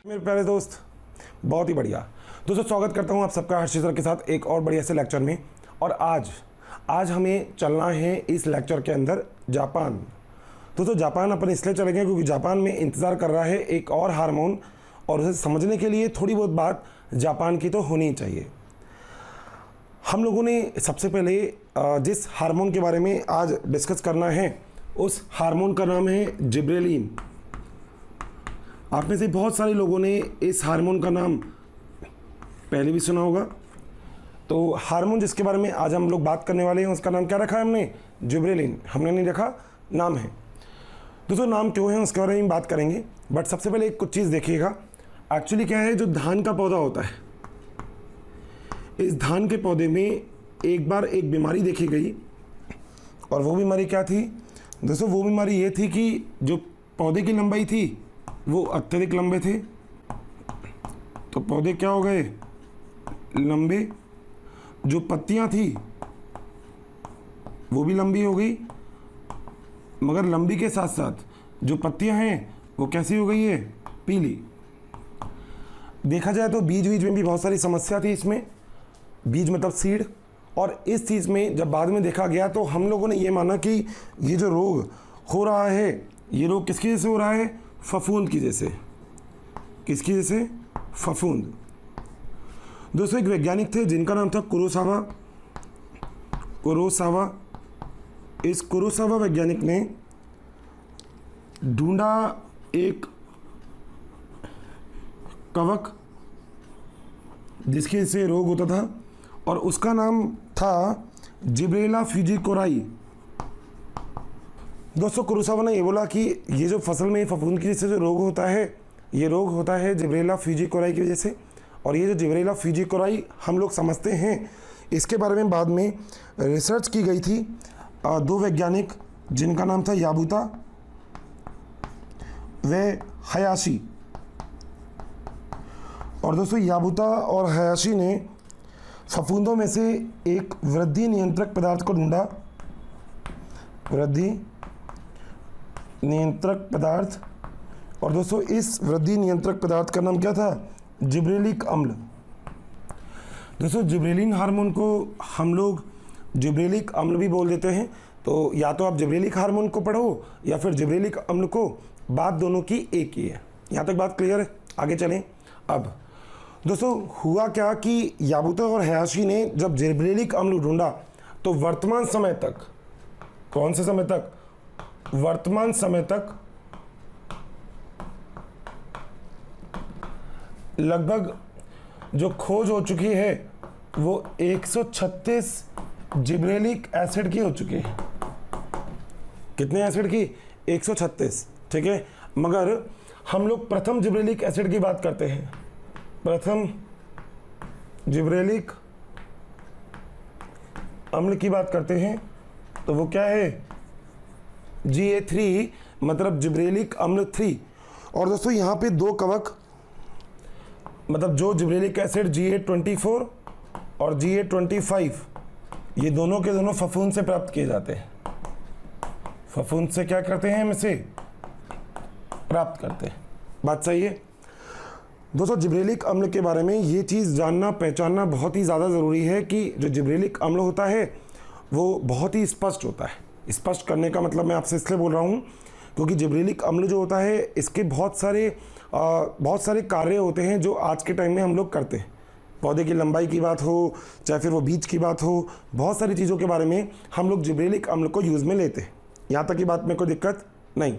मेरे प्यारे दोस्त, बहुत ही बढ़िया दोस्तों, स्वागत करता हूं आप सबका हर्षित सर के साथ एक और बढ़िया से लेक्चर में। और आज हमें चलना है इस लेक्चर के अंदर जापान। दोस्तों जापान अपन इसलिए चलेंगे क्योंकि जापान में इंतज़ार कर रहा है एक और हार्मोन, और उसे समझने के लिए थोड़ी बहुत बात जापान की तो होनी ही चाहिए। हम लोगों ने सबसे पहले जिस हार्मोन के बारे में आज डिस्कस करना है उस हार्मोन का नाम है जिब्रेलिन। आप में से बहुत सारे लोगों ने इस हार्मोन का नाम पहले भी सुना होगा। तो हार्मोन जिसके बारे में आज हम लोग बात करने वाले हैं उसका नाम क्या रखा है हमने? जिब्रेलिन। हमने नहीं रखा, नाम है। दोस्तों नाम क्यों है उसके बारे में बात करेंगे, बट सबसे पहले एक कुछ चीज़ देखिएगा। एक्चुअली क्या है, जो धान का पौधा होता है, इस धान के पौधे में एक बार एक बीमारी देखी गई, और वो बीमारी क्या थी दोस्तों? वो बीमारी ये थी कि जो पौधे की लंबाई थी वो अत्यधिक लंबे थे, तो पौधे क्या हो गए? लंबे। जो पत्तियां थी वो भी लंबी हो गई, मगर लंबी के साथ साथ जो पत्तियां हैं वो कैसी हो गई है? पीली। देखा जाए तो बीज में भी बहुत सारी समस्या थी इसमें। बीज मतलब सीड। और इस चीज़ में जब बाद में देखा गया तो हम लोगों ने ये माना कि ये जो रोग हो रहा है, ये रोग किसकी वजह से हो रहा है? फफूंद की जैसे। किसकी जैसे? फफूंद। दोस्तों एक वैज्ञानिक थे जिनका नाम था कुरोसावा। इस कुरोसावा वैज्ञानिक ने ढूंढा एक कवक जिसके से रोग होता था, और उसका नाम था जिब्रेला फ्यूजिकोराई। दोस्तों कुरोसावा ने ये बोला कि ये जो फसल में फफूंद की वजह से जो रोग होता है, ये रोग होता है जिब्रेला फ्यूजिकोराई की वजह से। और ये जो जिब्रेला फ्यूजिकोराई हम लोग समझते हैं, इसके बारे में बाद में रिसर्च की गई थी। दो वैज्ञानिक जिनका नाम था याबुता व हयाशी। और दोस्तों याबुता और हयाशी ने फफूंदों में से एक वृद्धि नियंत्रक पदार्थ को ढूंढा। वृद्धि नियंत्रक पदार्थ। और दोस्तों इस वृद्धि नियंत्रक पदार्थ का नाम क्या था? जिब्रेलिक अम्ल। दोस्तों जिब्रेलिन हार्मोन को हम लोग जिब्रेलिक अम्ल भी बोल देते हैं। तो या तो आप जिब्रेलिक हार्मोन को पढ़ो या फिर जिब्रेलिक अम्ल को, बात दोनों की एक ही है। यहाँ तक बात क्लियर है? आगे चलें। अब दोस्तों हुआ क्या कि याबुता और हयाशी ने जब जिब्रेलिक अम्ल ढूंढा तो वर्तमान समय तक, कौन से समय तक? वर्तमान समय तक लगभग जो खोज हो चुकी है वो 136 जिब्रेलिक एसिड की हो चुकी है। कितने एसिड की? 136। ठीक है, मगर हम लोग प्रथम जिब्रेलिक एसिड की बात करते हैं। प्रथम जिब्रेलिक अम्ल की बात करते हैं, तो वो क्या है? GA3, मतलब जिब्रेलिक अम्ल 3। और दोस्तों यहाँ पे दो कवक, मतलब जो जिब्रेलिक एसिड GA24 और GA25, ये दोनों के दोनों फफूंद से प्राप्त किए जाते हैं। फफूंद से क्या करते हैं? इसे प्राप्त करते हैं। बात सही है दोस्तों। जिब्रेलिक अम्ल के बारे में ये चीज़ जानना पहचानना बहुत ही ज़्यादा ज़रूरी है कि जो जिब्रेलिक अम्ल होता है वो बहुत ही स्पष्ट होता है। स्पष्ट करने का मतलब मैं आपसे इसलिए बोल रहा हूँ क्योंकि जिब्रेलिक अम्ल जो होता है इसके बहुत सारे कार्य होते हैं जो आज के टाइम में हम लोग करते हैं। पौधे की लंबाई की बात हो, चाहे फिर वो बीज की बात हो, बहुत सारी चीज़ों के बारे में हम लोग जिब्रेलिक अम्ल को यूज़ में लेते हैं। यहाँ तक की बात में कोई दिक्कत नहीं।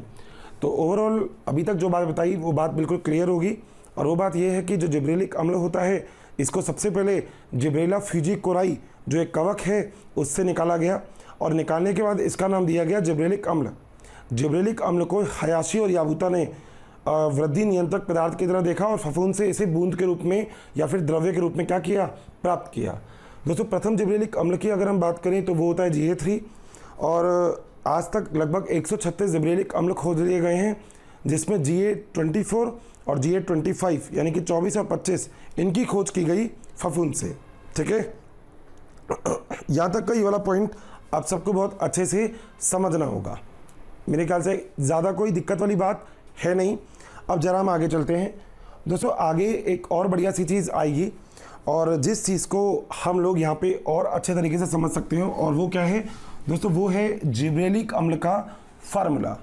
तो ओवरऑल अभी तक जो बात बताई वो बात बिल्कुल क्लियर होगी। और वो बात यह है कि जो जिब्रेलिक अम्ल होता है इसको सबसे पहले जिब्रेला फ्यूजिकोराई जो एक कवक है उससे निकाला गया, और निकालने के बाद इसका नाम दिया गया जिब्रेलिक अम्ल। जिब्रेलिक अम्ल को हयाशी और याबुता ने वृद्धि नियंत्रक पदार्थ की तरह देखा और फफूंद से इसे बूंद के रूप में या फिर द्रव्य के रूप में क्या किया? प्राप्त किया। दोस्तों प्रथम जिब्रेलिक अम्ल की अगर हम बात करें तो वो होता है GA3, और आज तक लगभग 136 जिब्रेलिक अम्ल खोज लिए गए हैं, जिसमें GA24 और GA25 यानी कि 24 और 25 इनकी खोज की गई फफूंद से। ठीक है, यहाँ तक का ये वाला पॉइंट आप सबको बहुत अच्छे से समझना होगा। मेरे ख्याल से ज़्यादा कोई दिक्कत वाली बात है नहीं। अब जरा हम आगे चलते हैं दोस्तों। आगे एक और बढ़िया सी चीज़ आएगी और जिस चीज़ को हम लोग यहाँ पे और अच्छे तरीके से समझ सकते हो, और वो क्या है दोस्तों, वो है जिब्रेलिक अम्ल का फार्मूला।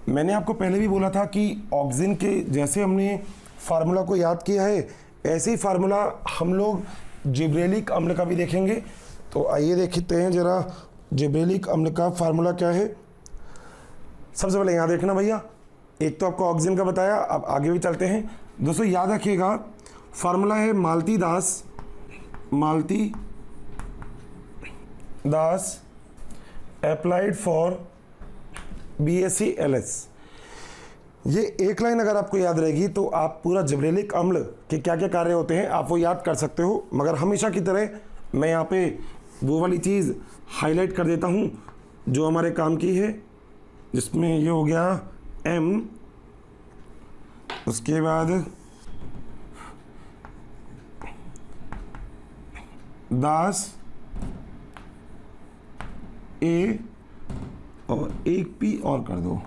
मैंने आपको पहले भी बोला था कि ऑक्सीजन के जैसे हमने फार्मूला को याद किया है, ऐसे ही फार्मूला हम लोग जिब्रेलिक अम्ल का भी देखेंगे। तो आइए देखते हैं जरा जिब्रेलिक अम्ल का फार्मूला क्या है। सबसे पहले यहाँ देखना भैया, एक तो आपको ऑक्सीजन का बताया, अब आगे भी चलते हैं दोस्तों। याद रखिएगा फार्मूला है मालती दास अप्लाइड फॉर BaClS। ये एक लाइन अगर आपको याद रहेगी तो आप पूरा जिब्रेलिक अम्ल के क्या क्या कार्य होते हैं आप वो याद कर सकते हो। मगर हमेशा की तरह मैं यहाँ पे वो वाली चीज़ हाईलाइट कर देता हूँ जो हमारे काम की है, जिसमें ये हो गया M, उसके बाद दास A और एक P और कर दो,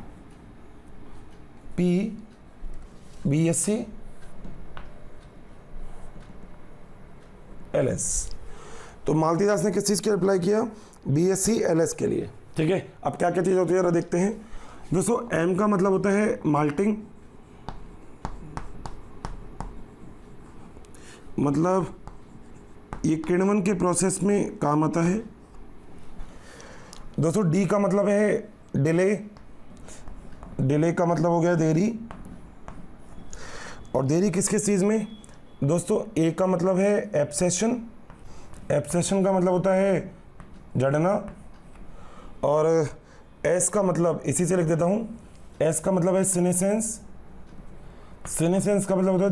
P BaClS। तो मालती दास ने किस चीज़ के अप्लाई किया? BaClS के लिए। ठीक है, अब क्या क्या चीज़ होती है जरा देखते हैं दोस्तों। M का मतलब होता है माल्टिंग, मतलब ये किण्वन के प्रोसेस में काम आता है दोस्तों। D का मतलब है डिले का मतलब हो गया देरी, और देरी किस किस चीज़ में दोस्तों? A का मतलब है एब्सेशन का मतलब होता है जड़ना, और S का मतलब इसी से लिख देता हूँ, S का मतलब है सीनेसेंस का मतलब होता है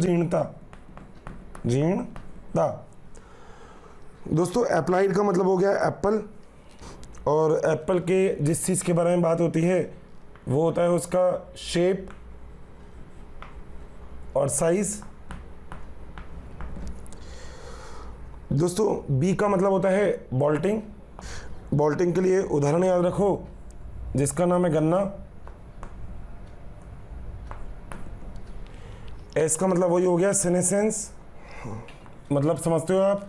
जीर्णता दोस्तों। अप्लाइड का मतलब हो गया एप्पल, और एप्पल के जिस चीज़ के बारे में बात होती है वो होता है उसका शेप और साइज दोस्तों। बी का मतलब होता है बॉल्टिंग के लिए उदाहरण याद रखो जिसका नाम है गन्ना। एस का मतलब वही हो गया सीनेसेंस, मतलब समझते हो आप,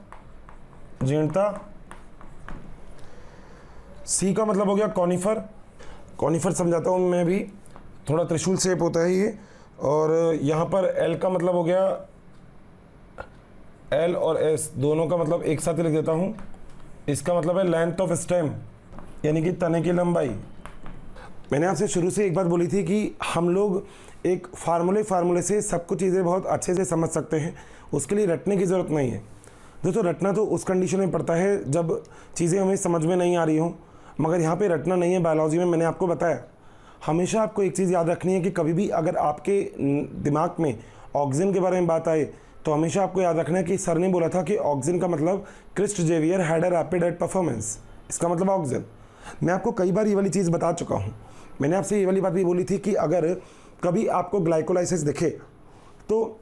जीर्णता। सी का मतलब हो गया कॉनिफर समझाता हूँ मैं भी, थोड़ा त्रिशूल शेप होता है ये। और यहाँ पर एल का मतलब हो गया, एल और एस दोनों का मतलब एक साथ ही लिख देता हूँ, इसका मतलब है लेंथ ऑफ स्टेम, यानी कि तने की लंबाई। मैंने आपसे शुरू से एक बात बोली थी कि हम लोग एक फार्मूले से सब कुछ चीज़ें बहुत अच्छे से समझ सकते हैं, उसके लिए रटने की ज़रूरत नहीं है दोस्तों। रटना तो उस कंडीशन में पड़ता है जब चीज़ें हमें समझ में नहीं आ रही हों, मगर यहाँ पे रटना नहीं है। बायोलॉजी में मैंने आपको बताया, हमेशा आपको एक चीज़ याद रखनी है कि कभी भी अगर आपके दिमाग में ऑक्सीजन के बारे में बात आए तो हमेशा आपको याद रखना है कि सर ने बोला था कि ऑक्सीजन का मतलब Christ Xavier had a rapid eight performance, इसका मतलब ऑक्सीजन। मैं आपको कई बार ये वाली चीज़ बता चुका हूँ। मैंने आपसे ये वाली बात भी बोली थी कि अगर कभी आपको ग्लाइकोलाइसिस दिखे तो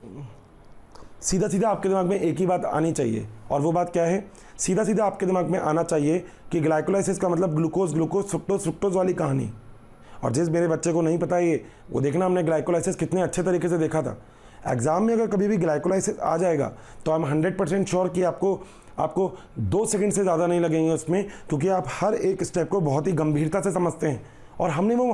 सीधा आपके दिमाग में एक ही बात आनी चाहिए, और वो बात क्या है? सीधा आपके दिमाग में आना चाहिए कि ग्लाइकोलाइसिस का मतलब ग्लूकोज फ्रुक्टोज वाली कहानी। और जिस मेरे बच्चे को नहीं पता ये, वो देखना हमने ग्लाइकोलाइसिस कितने अच्छे तरीके से देखा था। एग्जाम में अगर कभी भी ग्लाइकोलाइसिस आ जाएगा तो आई एम 100% श्योर कि आपको 2 सेकंड से ज़्यादा नहीं लगेंगे उसमें, क्योंकि आप हर एक स्टेप को बहुत ही गंभीरता से समझते हैं। और हमने वो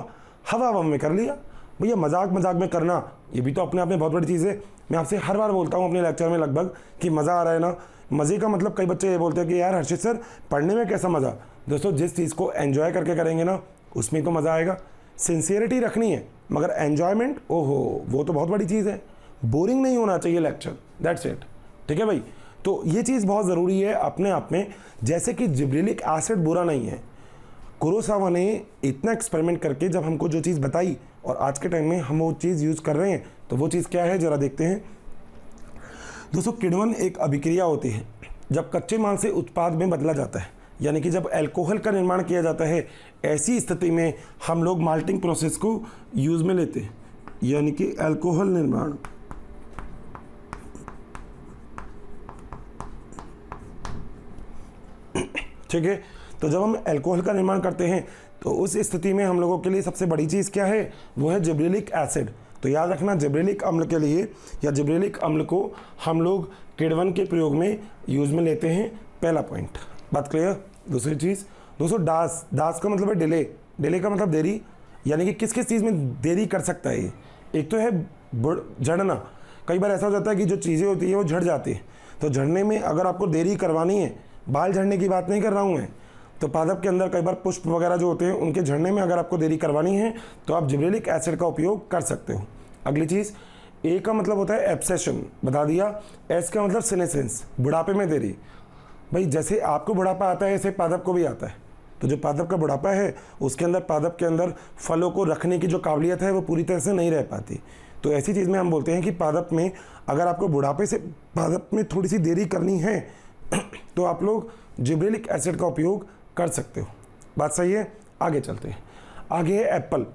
हवा में कर लिया भैया। मजाक में करना ये भी तो अपने आप में बहुत बड़ी चीज़ है। मैं आपसे हर बार बोलता हूँ अपने लेक्चर में लगभग कि मज़ा आ रहा है ना। मज़े का मतलब कई बच्चे ये बोलते हैं कि यार हर्षित सर पढ़ने में कैसा मज़ा। दोस्तों जिस चीज़ को एंजॉय करके करेंगे ना उसमें तो मज़ा आएगा। सिंसियरिटी रखनी है, मगर एन्जॉयमेंट ओहो वो तो बहुत बड़ी चीज़ है। बोरिंग नहीं होना चाहिए लेक्चर, दैट्स इट। ठीक है भाई, तो ये चीज़ बहुत ज़रूरी है अपने आप में। जैसे कि जिब्रेलिक एसिड बुरा नहीं है, कुरोसावा ने इतना एक्सपेरिमेंट करके जब हमको जो चीज़ बताई और आज के टाइम में हम वो चीज़ यूज़ कर रहे हैं, तो वो चीज़ क्या है ज़रा देखते हैं दोस्तों। किण्वन एक अभिक्रिया होती है जब कच्चे माल से उत्पाद में बदला जाता है, यानी कि जब अल्कोहल का निर्माण किया जाता है। ऐसी स्थिति में हम लोग माल्टिंग प्रोसेस को यूज़ में लेते हैं, यानी कि अल्कोहल निर्माण। ठीक है, तो जब हम अल्कोहल का निर्माण करते हैं तो उस स्थिति में हम लोगों के लिए सबसे बड़ी चीज़ क्या है, वो है जिब्रेलिक एसिड। तो याद रखना, जिब्रेलिक अम्ल के लिए या जिब्रेलिक अम्ल को हम लोग किण्वन के प्रयोग में यूज़ में लेते हैं, पहला पॉइंट। बात क्लियर। दूसरी चीज़ दोस्तों, दास, दास का मतलब है डिले, डिले का मतलब देरी, यानी कि किस किस चीज़ में देरी कर सकता है ये। एक तो है झड़ना, कई बार ऐसा हो जाता है कि जो चीज़ें होती है वो झड़ जाती है, तो झड़ने में अगर आपको देरी करवानी है, बाल झड़ने की बात नहीं कर रहा हूँ मैं, तो पादप के अंदर कई बार पुष्प वगैरह जो होते हैं उनके झड़ने में अगर आपको देरी करवानी है तो आप जिब्रेलिक एसिड का उपयोग कर सकते हो। अगली चीज़, ए का मतलब होता है एब्सेशन, बता दिया। एस का मतलब सीनेसेंस, बुढ़ापे में देरी। भाई जैसे आपको बुढ़ापा आता है ऐसे पादप को भी आता है, तो जो पादप का बुढ़ापा है उसके अंदर, पादप के अंदर फलों को रखने की जो काबिलियत है वो पूरी तरह से नहीं रह पाती। तो ऐसी चीज़ में हम बोलते हैं कि पादप में अगर आपको बुढ़ापे से पादप में थोड़ी सी देरी करनी है तो आप लोग जिब्रेलिक एसिड का उपयोग कर सकते हो। बात सही है। आगे चलते हैं। आगे है एप्पल।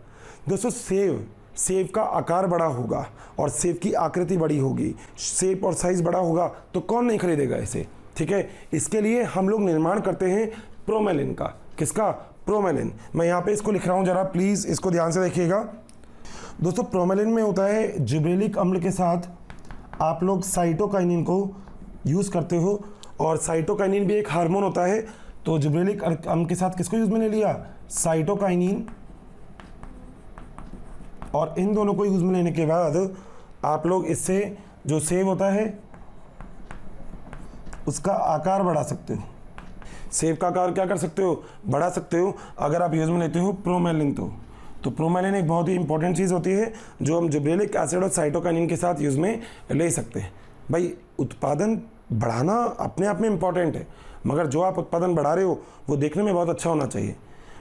दोस्तों सेब, सेब का आकार बड़ा होगा और सेब की आकृति बड़ी होगी, सेब और साइज बड़ा होगा, तो कौन नहीं खरीदेगा इसे, ठीक है। इसके लिए हम लोग निर्माण करते हैं प्रोमेलिन का। किसका? प्रोमेलिन। मैं यहाँ पे इसको लिख रहा हूँ, जरा प्लीज़ इसको ध्यान से देखिएगा। दोस्तों प्रोमेलिन में होता है जिब्रेलिक अम्ल के साथ आप लोग साइटोकाइनिन को यूज़ करते हो, और साइटोकाइनिन भी एक हार्मोन होता है। तो जिब्रेलिक अम्ल के साथ किसको यूज़ में ले लिया? साइटोकाइनिन। और इन दोनों को यूज़ में लेने के बाद आप लोग इससे जो सेब होता है उसका आकार बढ़ा सकते हो। सेब का आकार क्या कर सकते हो? बढ़ा सकते हो अगर आप यूज़ में लेते हो प्रोमेलिन। तो प्रोमेलिन एक बहुत ही इंपॉर्टेंट चीज़ होती है जो हम जिब्रेलिक एसिड और साइटोकाइनिन के साथ यूज़ में ले सकते हैं। भाई उत्पादन बढ़ाना अपने आप में इम्पॉर्टेंट है, मगर जो आप उत्पादन बढ़ा रहे हो वो देखने में बहुत अच्छा होना चाहिए।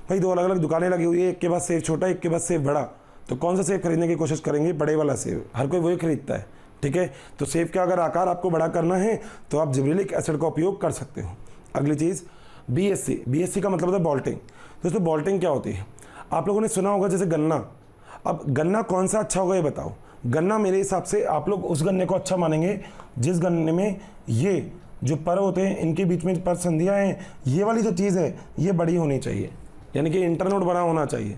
भाई दो अलग अलग दुकानें लगी हुई है, एक के पास सेब छोटा, एक के पास सेब बड़ा, तो कौन सा सेब खरीदने की कोशिश करेंगे? बड़े वाला सेब, हर कोई वही खरीदता है, ठीक है। तो सेब का अगर आकार आपको बड़ा करना है तो आप जिब्रेलिक एसिड का उपयोग कर सकते हो। अगली चीज़ बीएससी। बीएससी का मतलब होता है बॉल्टिंग। दोस्तों बॉल्टिंग क्या होती है? आप लोगों ने सुना होगा जैसे गन्ना। अब गन्ना कौन सा अच्छा होगा ये बताओ। गन्ना मेरे हिसाब से आप लोग उस गन्ने को अच्छा मानेंगे जिस गन्ने में ये जो पर होते हैं, इनके बीच में पर संधियाँ हैं, ये वाली जो चीज़ है ये बड़ी होनी चाहिए, यानी कि इंटरनोड बड़ा होना चाहिए,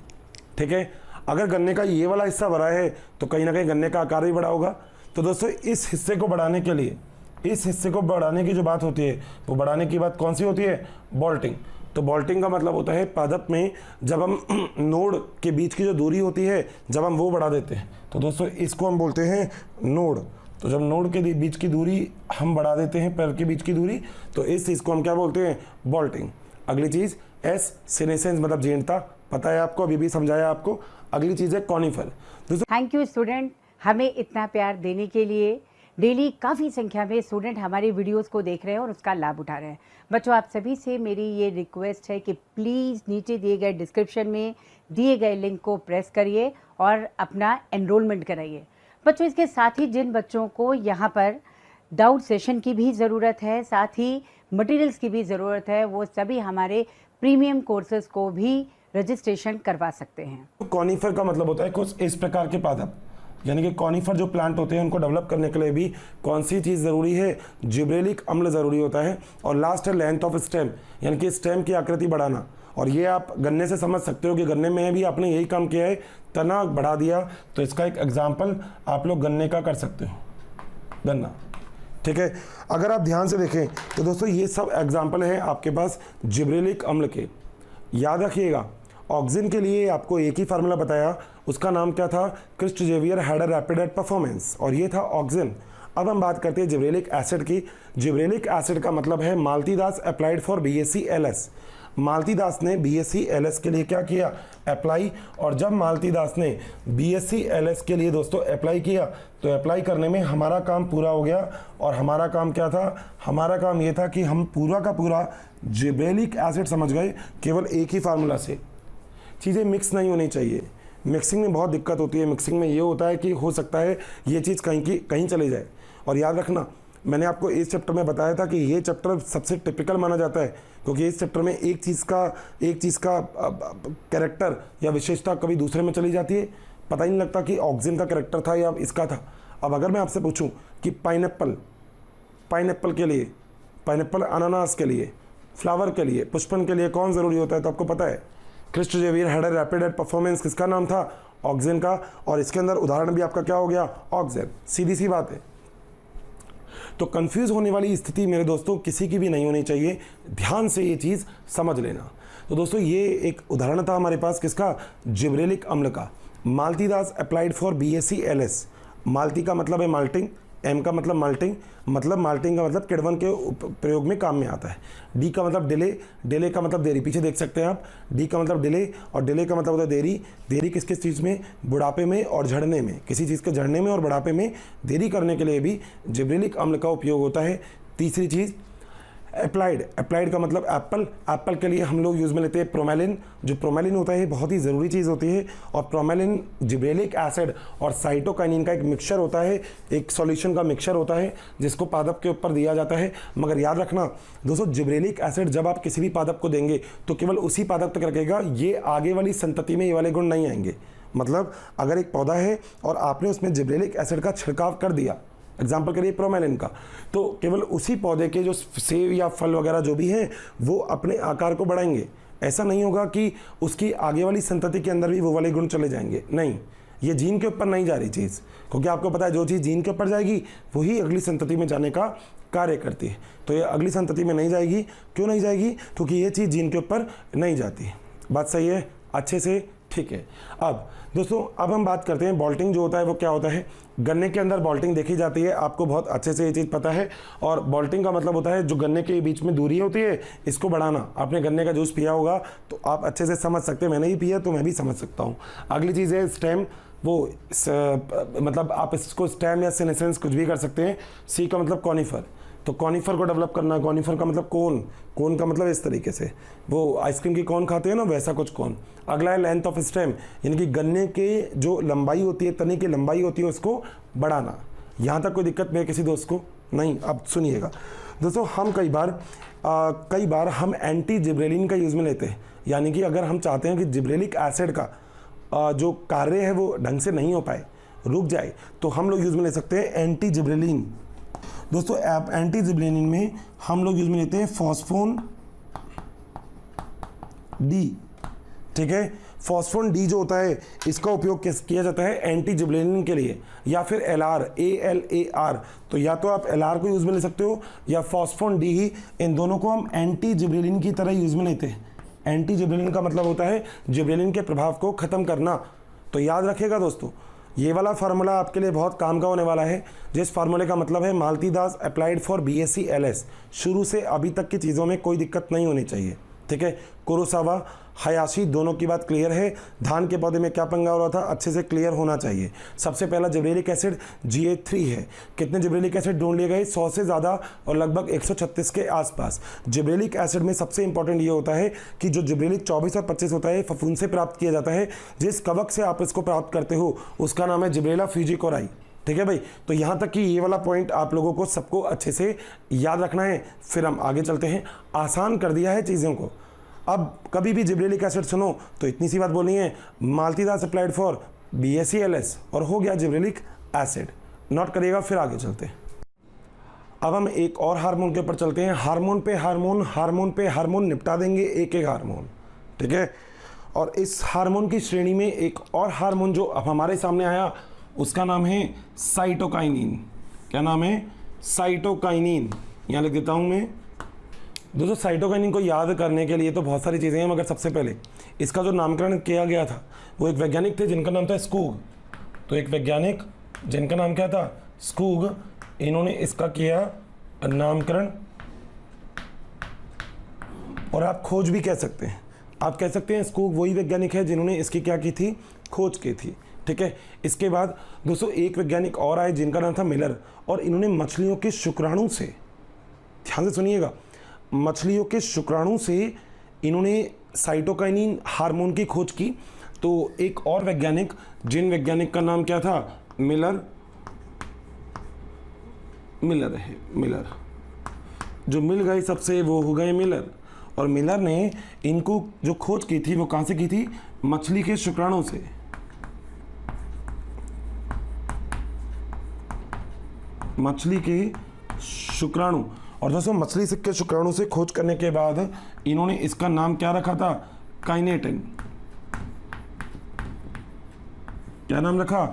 ठीक है। अगर गन्ने का ये वाला हिस्सा बड़ा है तो कहीं ना कहीं गन्ने का आकार भी बड़ा होगा। तो दोस्तों इस हिस्से को बढ़ाने के लिए, इस हिस्से को बढ़ाने की जो बात होती है वो बढ़ाने की बात कौन सी होती है? बॉल्टिंग। तो बॉल्टिंग का मतलब होता है पादप में जब हम नोड के बीच की जो दूरी होती है जब हम वो बढ़ा देते हैं, तो दोस्तों इसको हम बोलते हैं नोड। तो जब नोड के बीच की दूरी हम बढ़ा देते हैं, पैर के बीच की दूरी, तो इस चीज़ को हम क्या बोलते हैं? बॉल्टिंग। अगली चीज़ एस, सीनेसेंस मतलब जीर्णता, पता है आपको, अभी भी समझाया आपको। अगली चीज़ है कॉनिफर। थैंक यू स्टूडेंट, हमें इतना प्यार देने के लिए। डेली काफ़ी संख्या में स्टूडेंट हमारे वीडियोस को देख रहे हैं और उसका लाभ उठा रहे हैं। बच्चों आप सभी से मेरी ये रिक्वेस्ट है कि प्लीज़ नीचे दिए गए डिस्क्रिप्शन में दिए गए लिंक को प्रेस करिए और अपना एनरोलमेंट कराइए। बच्चों इसके साथ ही जिन बच्चों को यहाँ पर डाउट सेशन की भी ज़रूरत है, साथ ही मटेरियल्स की भी ज़रूरत है, वो सभी हमारे प्रीमियम कोर्सेज को भी रजिस्ट्रेशन करवा सकते हैं। कॉनिफर का मतलब होता है कुछ इस प्रकार के पादप, यानी कि कॉनिफर जो प्लांट होते हैं उनको डेवलप करने के लिए भी कौन सी चीज़ ज़रूरी है? जिब्रेलिक अम्ल ज़रूरी होता है। और लास्ट है लेंथ ऑफ स्टेम, यानी कि स्टेम की आकृति बढ़ाना। और ये आप गन्ने से समझ सकते हो कि गन्ने में भी आपने यही काम किया है, तना बढ़ा दिया। तो इसका एक एग्जाम्पल आप लोग गन्ने का कर सकते हो, गन्ना, ठीक है। अगर आप ध्यान से देखें तो दोस्तों ये सब एग्जाम्पल हैं आपके पास जिब्रेलिक अम्ल के। याद रखिएगा, ऑक्सीजन के लिए आपको एक ही फार्मूला बताया, उसका नाम क्या था? Christ Xavier had a rapid eight performance, और ये था ऑक्सीजन। अब हम बात करते हैं जिब्रेलिक एसिड की। जिब्रेलिक एसिड का मतलब है मालतीदास अप्लाइड फॉर BSc-LS। मालतीदास ने BSc-LS के लिए क्या किया? अप्लाई। और जब मालतीदास ने BSc-LS के लिए दोस्तों अप्लाई किया तो अप्लाई करने में हमारा काम पूरा हो गया। और हमारा काम क्या था? हमारा काम ये था कि हम पूरा का पूरा जिब्रेलिक एसिड समझ गए केवल एक ही फार्मूला से। चीज़ें मिक्स नहीं होनी चाहिए, मिक्सिंग में बहुत दिक्कत होती है। मिक्सिंग में ये होता है कि हो सकता है ये चीज़ कहीं चले जाए। और याद रखना, मैंने आपको इस चैप्टर में बताया था कि ये चैप्टर सबसे टिपिकल माना जाता है, क्योंकि इस चैप्टर में एक चीज़ का कैरेक्टर या विशेषता कभी दूसरे में चली जाती है, पता ही नहीं लगता कि ऑक्सीजन का कैरेक्टर था या इसका था। अब अगर मैं आपसे पूछूं कि पाइनएप्पल के लिए, पाइनएप्पल अनानास के लिए, फ्लावर के लिए, पुष्पन के लिए कौन ज़रूरी होता है, तो आपको पता है Christo Xavier had a rapid eight performance, किसका नाम था? ऑक्जेन का। और इसके अंदर उदाहरण भी आपका क्या हो गया? ऑक्जेन। सीधी सी बात है। तो कंफ्यूज होने वाली स्थिति मेरे दोस्तों किसी की भी नहीं होनी चाहिए, ध्यान से ये चीज़ समझ लेना। तो दोस्तों ये एक उदाहरण था हमारे पास किसका? जिब्रेलिक अम्ल का। Maltidas applied for BSc LS। Malti का मतलब है माल्टिंग, एम का मतलब माल्टिंग का मतलब किण्वन के प्रयोग में काम में आता है। डी का मतलब डिले, डिले का मतलब देरी, पीछे देख सकते हैं आप। डी का मतलब डिले और डिले का मतलब होता है देरी। देरी किस किस चीज़ में? बुढ़ापे में और झड़ने में। किसी चीज़ के झड़ने में और बुढ़ापे में देरी करने के लिए भी जिब्रेलिक अम्ल का उपयोग होता है। तीसरी चीज़ अप्लाइड, अप्लाइड का मतलब एप्पल, एप्पल के लिए हम लोग यूज़ में लेते हैं प्रोमेलिन। जो प्रोमेलिन होता है बहुत ही ज़रूरी चीज़ होती है, और प्रोमेलिन जिब्रेलिक एसिड और साइटोकाइनिन का एक मिक्सचर होता है, एक सॉल्यूशन का मिक्सचर होता है जिसको पादप के ऊपर दिया जाता है। मगर याद रखना दोस्तों, जिब्रेलिक एसिड जब आप किसी भी पादप को देंगे तो केवल उसी पादप तक रखेगा, ये आगे वाली संतति में ये वाले गुण नहीं आएंगे। मतलब अगर एक पौधा है और आपने उसमें जिब्रेलिक एसिड का छिड़काव कर दिया, एग्जाम्पल करिए प्रोमेलिन का, तो केवल उसी पौधे के जो सेब या फल वगैरह जो भी हैं वो अपने आकार को बढ़ाएंगे। ऐसा नहीं होगा कि उसकी आगे वाली संतति के अंदर भी वो वाले गुण चले जाएंगे, नहीं, ये जीन के ऊपर नहीं जा रही चीज़, क्योंकि आपको पता है जो चीज़ जीन के ऊपर जाएगी वही अगली संतति में जाने का कार्य करती है। तो ये अगली संतति में नहीं जाएगी। क्यों नहीं जाएगी? क्योंकि ये चीज़ जीन के ऊपर नहीं जाती। बात सही है? अच्छे से ठीक है। अब दोस्तों अब हम बात करते हैं बॉल्टिंग जो होता है वो क्या होता है। गन्ने के अंदर बॉल्टिंग देखी जाती है, आपको बहुत अच्छे से ये चीज़ पता है। और बॉल्टिंग का मतलब होता है जो गन्ने के बीच में दूरी होती है इसको बढ़ाना। आपने गन्ने का जूस पिया होगा तो आप अच्छे से समझ सकते हैं, मैंने ही पिया तो मैं भी समझ सकता हूँ। अगली चीज़ है स्टेम, वो मतलब आप इसको स्टेम या सेनेसेंस कुछ भी कर सकते हैं। सी का मतलब कॉनिफर, तो कॉनिफर को डेवलप करना। कॉनिफर का मतलब कोन, कोन का मतलब इस तरीके से वो आइसक्रीम की कोन खाते हैं ना, वैसा कुछ कोन। अगला है लेंथ ऑफ स्टेम, यानी कि गन्ने के जो लंबाई होती है, तने की लंबाई होती है उसको बढ़ाना। यहाँ तक कोई दिक्कत मेरे किसी दोस्त को नहीं? अब सुनिएगा दोस्तों, हम कई बार हम एंटी जिब्रेलिन का यूज़ में लेते हैं, यानी कि अगर हम चाहते हैं कि जिब्रेलिक एसिड का जो कार्य है वो ढंग से नहीं हो पाए, रुक जाए, तो हम लोग यूज़ में ले सकते हैं एंटी जिब्रेलिन। दोस्तों एंटी जिब्रेलिन में हम लोग यूज़ में लेते हैं फॉस्फोन डी, ठीक है। फॉस्फोन डी जो होता है इसका उपयोग किया जाता है एंटी जिब्रेलिन के लिए, या फिर LR, ALAR। तो या तो आप LR को यूज़ में ले सकते हो या फॉस्फोन डी ही, इन दोनों को हम एंटी जिब्रेलिन की तरह यूज़ में लेते हैं। एंटी जिब्रेलिन का मतलब होता है जिब्रेलिन के प्रभाव को ख़त्म करना। तो याद रखिएगा दोस्तों, ये वाला फार्मूला आपके लिए बहुत काम का होने वाला है, जिस फार्मूले का मतलब है माल्टीदास अप्लाइड फॉर BSc LS। शुरू से अभी तक की चीज़ों में कोई दिक्कत नहीं होनी चाहिए, ठीक है। कुरोसावा, हयाशी, दोनों की बात क्लियर है। धान के पौधे में क्या पंगा हो रहा था, अच्छे से क्लियर होना चाहिए। सबसे पहला जिब्रेलिक एसिड GA3 है। कितने जिब्रेलिक एसिड ढूंढ लिए गए? 100 से ज़्यादा और लगभग 136 के आसपास। जिब्रेलिक एसिड में सबसे इंपॉर्टेंट ये होता है कि जो जिब्रेलिक 24 और 25 होता है फफूंद से प्राप्त किया जाता है। जिस कवक से आप इसको प्राप्त करते हो उसका नाम है जिब्रेला फ्यूजिकोराई, ठीक है भाई। तो यहाँ तक कि ये वाला पॉइंट आप लोगों को सबको अच्छे से याद रखना है। फिर हम आगे चलते हैं। आसान कर दिया है चीज़ों को। अब कभी भी जिब्रेलिक एसिड सुनो तो इतनी सी बात बोलनी है, माल्टीदास अप्लाइड फॉर BSc LS, और हो गया जिब्रेलिक एसिड। नोट करिएगा, फिर आगे चलते हैं। अब हम एक और हार्मोन के ऊपर चलते हैं। हार्मोन पे हार्मोन, हार्मोन पे हार्मोन निपटा देंगे, एक एक हार्मोन, ठीक है। और इस हार्मोन की श्रेणी में एक और हार्मोन जो अब हमारे सामने आया उसका नाम है साइटोकाइनिन। क्या नाम है? साइटोकाइनिन। यहाँ लिख देता हूँ मैं। दोस्तों साइटोकाइनिन को याद करने के लिए तो बहुत सारी चीज़ें हैं, मगर सबसे पहले इसका जो नामकरण किया गया था वो एक वैज्ञानिक थे जिनका नाम था स्कूग। तो एक वैज्ञानिक जिनका नाम क्या था? स्कूग, इन्होंने इसका किया नामकरण। और आप खोज भी कह सकते हैं, आप कह सकते हैं स्कूग वही वैज्ञानिक है जिन्होंने इसकी क्या की थी? खोज की थी, ठीक है। इसके बाद दोस्तों एक वैज्ञानिक और आए जिनका नाम था मिलर, और इन्होंने मछलियों के शुक्राणु से, ध्यान से सुनिएगा, मछलियों के शुक्राणु से इन्होंने साइटोकाइनिन हार्मोन की खोज की। तो एक और वैज्ञानिक, जिन वैज्ञानिक का नाम क्या था? मिलर है। मिलर जो मिल गए सबसे वो हो गए मिलर। और मिलर ने इनको जो खोज की थी वो कहाँ से की थी? मछली के शुक्राणु से। मछली के शुक्राणु। और दोस्तों मछली के शुक्राणु से खोज करने के बाद इन्होंने इसका नाम क्या रखा था? काइनेटिन। क्या नाम रखा,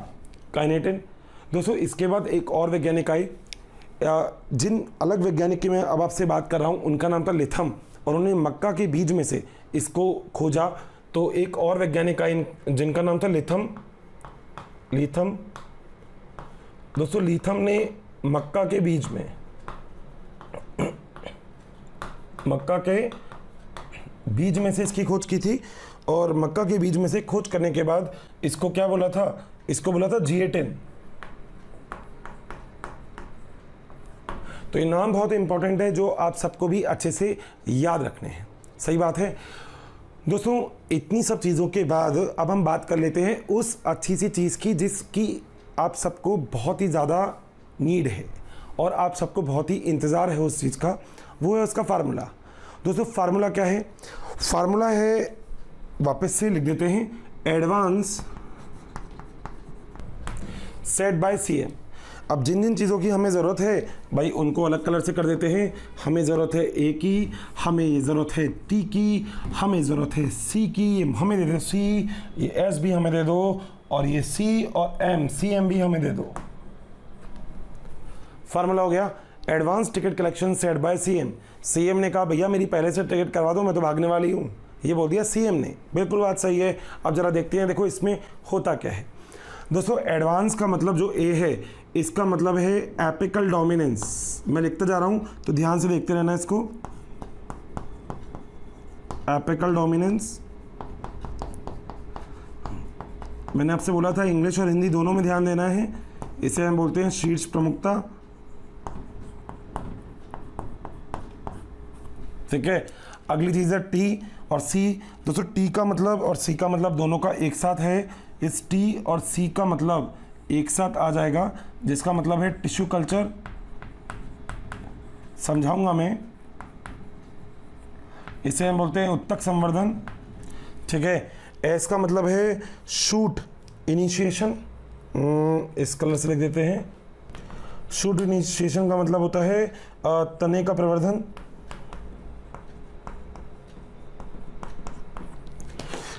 काइनेटिन। दोस्तों इसके बाद एक और वैज्ञानिक आए, जिन अलग वैज्ञानिक की मैं अब आपसे बात कर रहा हूँ उनका नाम था लिथम, और उन्होंने मक्का के बीज में से इसको खोजा। तो एक और वैज्ञानिक आए जिनका नाम था लिथम। दोस्तों लिथम ने मक्का के बीज में, मक्का के बीज में से इसकी खोज की थी, और मक्का के बीज में से खोज करने के बाद इसको क्या बोला था, इसको बोला था GA10। तो ये नाम बहुत इंपॉर्टेंट है जो आप सबको भी अच्छे से याद रखने हैं, सही बात है। दोस्तों इतनी सब चीज़ों के बाद अब हम बात कर लेते हैं उस अच्छी सी चीज़ की जिसकी आप सबको बहुत ही ज़्यादा नीड है और आप सबको बहुत ही इंतज़ार है उस चीज़ का, वो है उसका फार्मूला। दोस्तों फार्मूला क्या है, फार्मूला है, वापस से लिख देते हैं, एडवांस सेट बाय CM। अब जिन जिन चीज़ों की हमें ज़रूरत है भाई उनको अलग कलर से कर देते हैं। हमें ज़रूरत है A की, हमें ज़रूरत है T की, हमें ज़रूरत है C की, हमें दे दो C, ये S भी हमें दे दो, और ये C और CM भी हमें दे दो। फार्मूला हो गया advance ticket collection set by CM। CM ने कहा भैया मेरी पहले से टिकट करवा दो, मैं तो भागने वाली हूँ, ये बोल दिया CM ने। बिल्कुल बात सही है। अब जरा देखते हैं, देखो इसमें होता क्या है। दोस्तों एडवांस का मतलब जो A है इसका मतलब है एपिकल डोमिनेंस। मैं लिखता जा रहा हूँ तो ध्यान से देखते रहना इसको। एपिकल डोमिनेंस, मैंने आपसे बोला था इंग्लिश और हिंदी दोनों में ध्यान देना है। इसे हम बोलते हैं शीर्ष प्रमुखता, ठीक है। अगली चीज़ है T और C। दोस्तों T का मतलब और C का मतलब दोनों का एक साथ है। इस T और C का मतलब एक साथ आ जाएगा, जिसका मतलब है टिश्यू कल्चर। समझाऊंगा मैं। इसे हम बोलते हैं उत्तक संवर्धन, ठीक है। S का मतलब है शूट इनिशिएशन, इस कलर से लिख देते हैं। शूट इनिशिएशन का मतलब होता है तने का प्रवर्धन।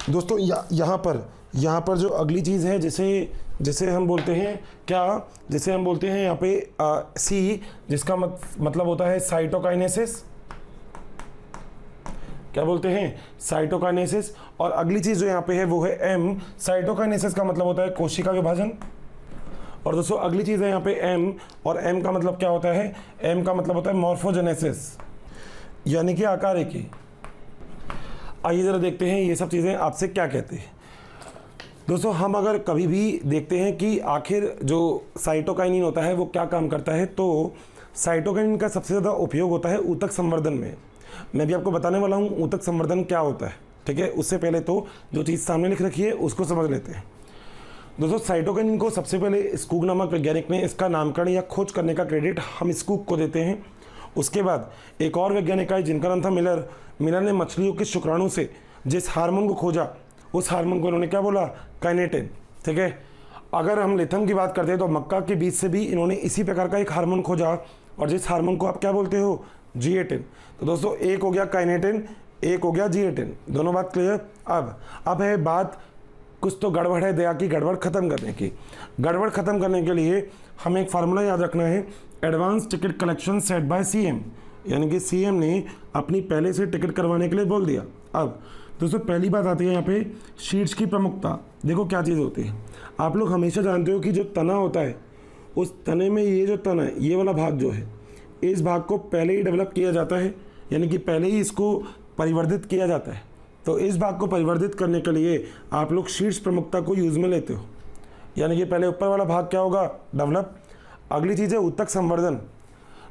दोस्तों यहाँ पर जो अगली चीज़ है जिसे हम बोलते हैं क्या, जिसे हम बोलते हैं यहाँ पे C, जिसका मतलब होता है साइटोकाइनेसिस। क्या बोलते हैं, साइटोकाइनेसिस। और अगली चीज़ जो यहाँ पे है वो है M। साइटोकाइनेसिस का मतलब होता है कोशिका विभाजन। और दोस्तों अगली चीज़ है यहाँ पे M, और M का मतलब क्या होता है, M का मतलब होता है मॉर्फोजेनेसिस, यानी कि आकार की। आइए ज़रा देखते हैं ये सब चीज़ें आपसे क्या कहते हैं। दोस्तों हम अगर कभी भी देखते हैं कि आखिर जो साइटोकाइनिन होता है वो क्या काम करता है, तो साइटोकाइनिन का सबसे ज़्यादा उपयोग होता है ऊतक संवर्धन में। मैं भी आपको बताने वाला हूँ ऊतक संवर्धन क्या होता है, ठीक है। उससे पहले तो जो चीज़ सामने लिख रखी है उसको समझ लेते हैं। दोस्तों साइटोकाइनिन को सबसे पहले स्कूक नामक वैज्ञानिक ने इसका नामकरण या खोज करने का क्रेडिट हम स्कूक को देते हैं। उसके बाद एक और वैज्ञानिक आए जिनका नाम था मिलर। मिलर ने मछलियों के शुक्राणु से जिस हार्मोन को खोजा उस हार्मोन को इन्होंने क्या बोला, काइनेटिन, ठीक है। अगर हम लिथम की बात करते हैं तो मक्का के बीज से भी इन्होंने इसी प्रकार का एक हार्मोन खोजा, और जिस हार्मोन को आप क्या बोलते हो, GA10। तो दोस्तों एक हो गया काइनेटिन, एक हो गया GA10, दोनों बात क्लियर। अब है बात कुछ तो गड़बड़ है दया की, गड़बड़ खत्म करने की। गड़बड़ खत्म करने के लिए हमें एक फार्मूला याद रखना है, advance ticket collection set by CM, यानी कि CM ने अपनी पहले से टिकट करवाने के लिए बोल दिया। अब दोस्तों पहली बात आती है यहाँ पे शीर्ष की प्रमुखता। देखो क्या चीज़ होती है, आप लोग हमेशा जानते हो कि जो तना होता है उस तने में ये जो तना है, ये वाला भाग जो है, इस भाग को पहले ही डेवलप किया जाता है, यानी कि पहले ही इसको परिवर्धित किया जाता है। तो इस भाग को परिवर्धित करने के लिए आप लोग शीर्ष प्रमुखता को यूज़ में लेते हो, यानी कि पहले ऊपर वाला भाग क्या होगा, डेवलप। अगली चीज़ है उत्तक संवर्धन।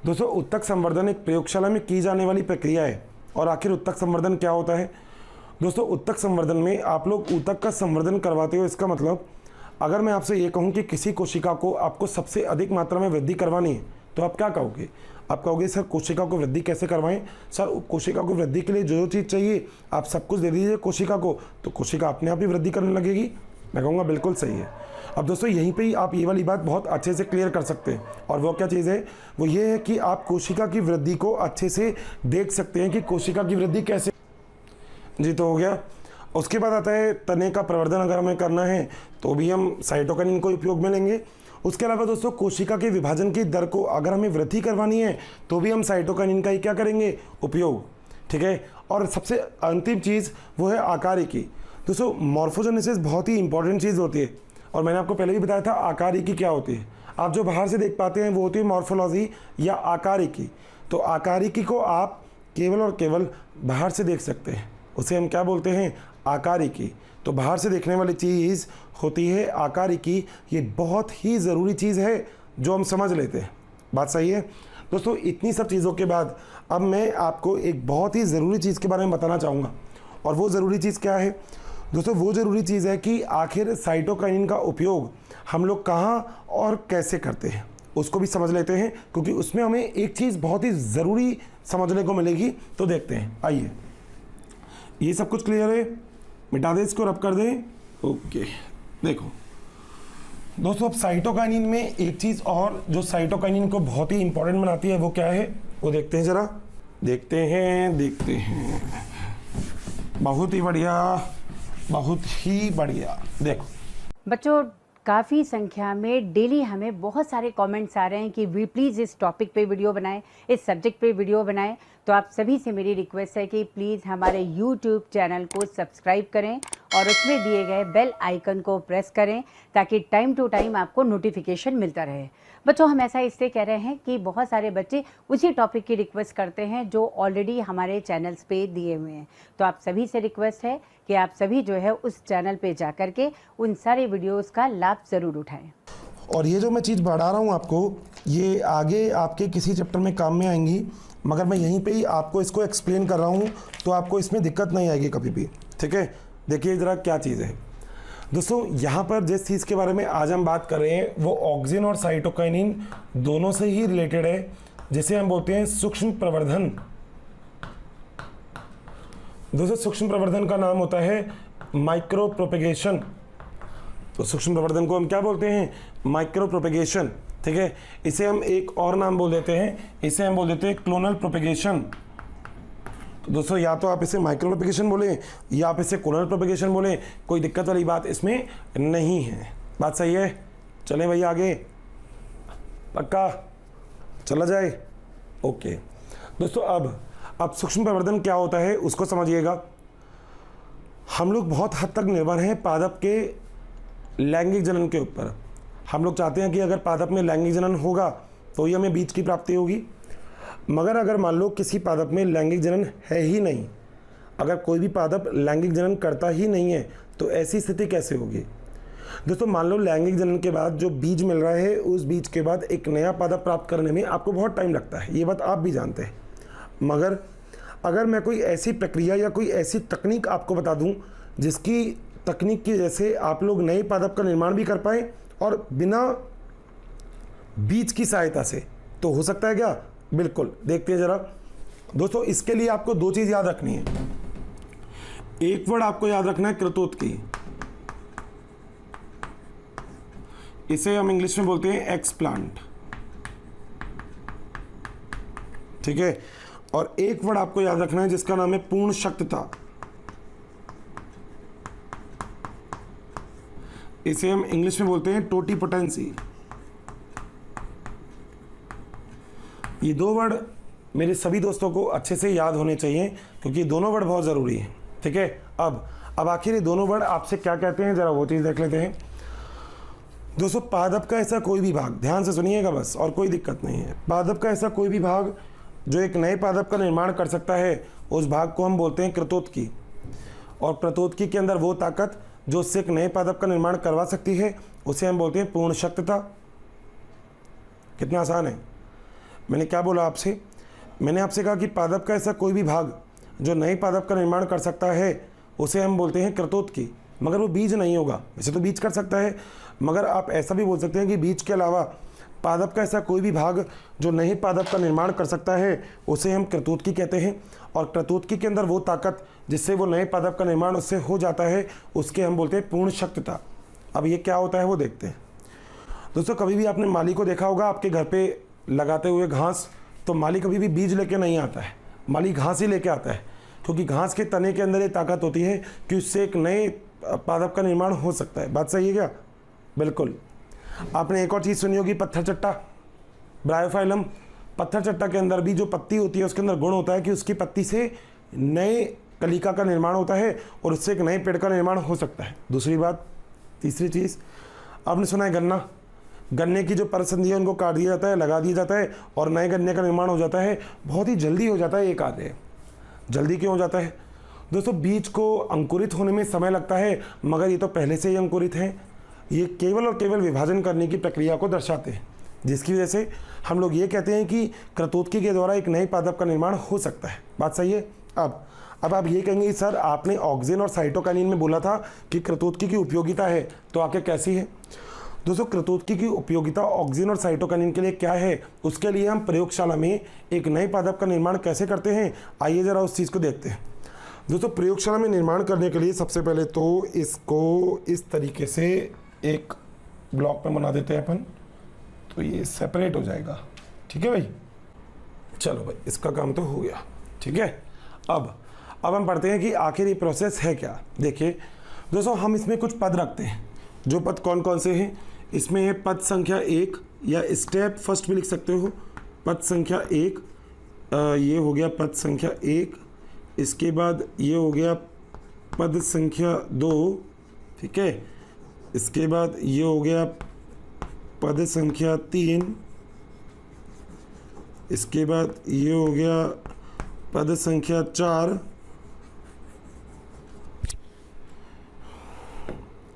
दोस्तों उत्तक संवर्धन एक प्रयोगशाला में की जाने वाली प्रक्रिया है। और आखिर उत्तक संवर्धन क्या होता है। दोस्तों उत्तक संवर्धन में आप लोग ऊतक का संवर्धन करवाते हो। इसका मतलब अगर मैं आपसे ये कहूँ कि किसी कोशिका को आपको सबसे अधिक मात्रा में वृद्धि करवानी है तो आप क्या कहोगे, आप कहोगे सर कोशिका को वृद्धि कैसे करवाएं। सर कोशिका को वृद्धि के लिए जो चीज़ चाहिए आप सब कुछ दे दीजिए कोशिका को, तो कोशिका अपने आप ही वृद्धि करने लगेगी। मैं कहूँगा बिल्कुल सही है। अब दोस्तों यहीं पे ही आप ये वाली बात बहुत अच्छे से क्लियर कर सकते हैं, और वो क्या चीज़ है, वो ये है कि आप कोशिका की वृद्धि को अच्छे से देख सकते हैं कि कोशिका की वृद्धि कैसे। जी तो हो गया। उसके बाद आता है तने का प्रवर्धन अगर हमें करना है तो भी हम साइटोकिनिन को उपयोग में लेंगे। उसके अलावा दोस्तों कोशिका के विभाजन की दर को अगर हमें वृद्धि करवानी है तो भी हम साइटोकिनिन का ही क्या करेंगे, उपयोग। ठीक है। और सबसे अंतिम चीज़ वो है आकारिकी। दोस्तों मॉर्फोजेनेसिस बहुत ही इंपॉर्टेंट चीज़ होती है और मैंने आपको पहले भी बताया था आकारिकी क्या होती है। आप जो बाहर से देख पाते हैं वो होती है मॉर्फोलॉजी या आकारिकी। तो आकारिकी को आप केवल और केवल बाहर से देख सकते हैं, उसे हम क्या बोलते हैं, आकारिकी। तो बाहर से देखने वाली चीज़ होती है आकारिकी। ये बहुत ही ज़रूरी चीज़ है जो हम समझ लेते हैं। बात सही है दोस्तों। इतनी सब चीज़ों के बाद अब मैं आपको एक बहुत ही ज़रूरी चीज़ के बारे में बताना चाहूँगा। और वो ज़रूरी चीज़ क्या है दोस्तों? वो ज़रूरी चीज़ है कि आखिर साइटोकिनिन का उपयोग हम लोग कहाँ और कैसे करते हैं, उसको भी समझ लेते हैं, क्योंकि उसमें हमें एक चीज़ बहुत ही ज़रूरी समझने को मिलेगी। तो देखते हैं, आइए। ये सब कुछ क्लियर है? मिटा दे इसको, रब कर दें। ओके, देखो दोस्तों, अब साइटोकिनिन में एक चीज़ और जो साइटोकिनिन को बहुत ही इंपॉर्टेंट बनाती है वो क्या है, वो देखते हैं ज़रा। देखते हैं। बहुत ही बढ़िया, बहुत ही बढ़िया। देखो बच्चों, काफ़ी संख्या में डेली हमें बहुत सारे कमेंट्स आ रहे हैं कि वी प्लीज़ इस टॉपिक पे वीडियो बनाएं, इस सब्जेक्ट पे वीडियो बनाएं। तो आप सभी से मेरी रिक्वेस्ट है कि प्लीज़ हमारे यूट्यूब चैनल को सब्सक्राइब करें और उसमें दिए गए बेल आइकन को प्रेस करें ताकि टाइम टू टाइम आपको नोटिफिकेशन मिलता रहे। बच्चों, हम ऐसा इसलिए कह रहे हैं कि बहुत सारे बच्चे उसी टॉपिक की रिक्वेस्ट करते हैं जो ऑलरेडी हमारे चैनल्स पे दिए हुए हैं। तो आप सभी से रिक्वेस्ट है कि आप सभी जो है उस चैनल पे जा कर के उन सारे वीडियोस का लाभ ज़रूर उठाएं। और ये जो मैं चीज़ बढ़ा रहा हूँ आपको, ये आगे आपके किसी चैप्टर में काम में आएंगी, मगर मैं यहीं पे ही आपको इसको एक्सप्लेन कर रहा हूँ तो आपको इसमें दिक्कत नहीं आएगी कभी भी। ठीक है। देखिए ज़रा क्या चीज़ है दोस्तों, यहाँ पर जिस चीज़ के बारे में आज हम बात कर रहे हैं वो ऑक्सिन और साइटोकिनिन दोनों से ही रिलेटेड है, जिसे हम बोलते हैं सूक्ष्म प्रवर्धन। दोस्तों सूक्ष्म प्रवर्धन का नाम होता है माइक्रो प्रोपेगेशन। तो सूक्ष्म प्रवर्धन को हम क्या बोलते हैं, माइक्रो प्रोपेगेशन। ठीक है। इसे हम एक और नाम बोल देते हैं, इसे हम बोल देते हैं क्लोनल प्रोपेगेशन। तो दोस्तों या तो आप इसे माइक्रो प्रोपेगेशन बोलें या आप इसे क्लोनल प्रोपेगेशन बोलें, कोई दिक्कत वाली बात इसमें नहीं है। बात सही है? चलें भैया आगे, पक्का चला जाए। ओके दोस्तों, अब सूक्ष्म प्रवर्धन क्या होता है उसको समझिएगा। हम लोग बहुत हद तक निर्भर हैं पादप के लैंगिक जनन के ऊपर। हम लोग चाहते हैं कि अगर पादप में लैंगिक जनन होगा तो ही हमें बीज की प्राप्ति होगी। मगर अगर मान लो किसी पादप में लैंगिक जनन है ही नहीं, अगर कोई भी पादप लैंगिक जनन करता ही नहीं है, तो ऐसी स्थिति कैसे होगी दोस्तों? मान लो लैंगिक जनन के बाद जो बीज मिल रहा है, उस बीज के बाद एक नया पादप प्राप्त करने में आपको बहुत टाइम लगता है, ये बात आप भी जानते हैं। मगर अगर मैं कोई ऐसी प्रक्रिया या कोई ऐसी तकनीक आपको बता दूं जिसकी तकनीक की वजह से आप लोग नए पादप का निर्माण भी कर पाए और बिना बीज की सहायता से, तो हो सकता है क्या? बिल्कुल। देखते हैं जरा दोस्तों, इसके लिए आपको दो चीज याद रखनी है। एक वर्ड आपको याद रखना है कृतोत्की, इसे हम इंग्लिश में बोलते हैं एक्सप्लांट। ठीक है। और एक वर्ड आपको याद रखना है जिसका नाम है पूर्ण शक्तता, इसे हम इंग्लिश में बोलते हैं टोटीपोटेंसी। ये दो वर्ड मेरे सभी दोस्तों को अच्छे से याद होने चाहिए क्योंकि दोनों वर्ड बहुत ज़रूरी हैं। ठीक है। अब आखिर ये दोनों वर्ड आपसे क्या कहते हैं, ज़रा वो चीज़ देख लेते हैं दोस्तों। पादप का ऐसा कोई भी भाग, ध्यान से सुनिएगा बस, और कोई दिक्कत नहीं है। पादप का ऐसा कोई भी भाग जो एक नए पादप का निर्माण कर सकता है, उस भाग को हम बोलते हैं कृतोत्की। और कृतोत्की के अंदर वो ताकत जो उससे एक नए पादप का निर्माण करवा सकती है, उसे हम बोलते हैं पूर्ण शक्तता। कितना आसान है। मैंने क्या बोला आपसे? मैंने आपसे कहा कि पादप का ऐसा कोई भी भाग जो नए पादप का निर्माण कर सकता है, उसे हम बोलते हैं कृतोत्की। मगर वो बीज नहीं होगा, वैसे तो बीज कर सकता है, मगर आप ऐसा भी बोल सकते हैं कि बीज के अलावा पादप का ऐसा कोई भी भाग जो नए पादप का निर्माण कर सकता है, उसे हम कृतोत्की कहते हैं। और कृतोत्की के अंदर वो ताकत जिससे वो नए पादप का निर्माण उससे हो जाता है, उसके हम बोलते हैं पूर्ण शक्तता। अब ये क्या होता है वो देखते हैं दोस्तों। कभी भी आपने माली को देखा होगा आपके घर पे लगाते हुए घास, तो माली कभी भी बीज लेके नहीं आता है, माली घास ही लेके आता है क्योंकि घास के तने के अंदर ये ताकत होती है कि उससे एक नए पादप का निर्माण हो सकता है। बात सही है क्या? बिल्कुल। आपने एक और चीज़ सुनी होगी, पत्थर चट्टा, ब्रायोफाइलम। पत्थर चट्टा के अंदर भी जो पत्ती होती है उसके अंदर गुण होता है कि उसकी पत्ती से नए कलिका का निर्माण होता है और उससे एक नए पेड़ का निर्माण हो सकता है। दूसरी बात, तीसरी चीज़, आपने सुना है गन्ना, गन्ने की जो परसंधि है उनको काट दिया जाता है, लगा दिया जाता है और नए गन्ने का निर्माण हो जाता है। बहुत ही जल्दी हो जाता है ये कार्य। जल्दी क्यों हो जाता है दोस्तों? बीज को अंकुरित होने में समय लगता है, मगर ये तो पहले से ही अंकुरित हैं। ये केवल और केवल विभाजन करने की प्रक्रिया को दर्शाते हैं, जिसकी वजह से हम लोग ये कहते हैं कि कृतोत्की के द्वारा एक नए पादप का निर्माण हो सकता है। बात सही है? अब आप ये कहेंगे सर आपने ऑक्सिन और साइटोकाइनिन में बोला था कि कृतोत्की की उपयोगिता है, तो आखिर कैसी है? दोस्तों कृतोत्की की उपयोगिता ऑक्सिन और साइटोकाइनिन के लिए क्या है, उसके लिए हम प्रयोगशाला में एक नए पादप का निर्माण कैसे करते हैं, आइए ज़रा उस चीज़ को देखते हैं। दोस्तों प्रयोगशाला में निर्माण करने के लिए सबसे पहले तो इसको इस तरीके से एक ब्लॉक में बना देते हैं अपन, तो ये सेपरेट हो जाएगा। ठीक है भाई? चलो भाई, इसका काम तो हो गया। ठीक है, अब हम पढ़ते हैं कि आखिर ये प्रोसेस है क्या। देखिए दोस्तों, हम इसमें कुछ पद रखते हैं। जो पद कौन कौन से हैं? इसमें है पद संख्या 1 या स्टेप फर्स्ट भी लिख सकते हो। पद संख्या 1 ये हो गया पद संख्या 1, इसके बाद ये हो गया पद संख्या 2, ठीक है, इसके बाद ये हो गया पद संख्या 3, इसके बाद ये हो गया पद संख्या 4,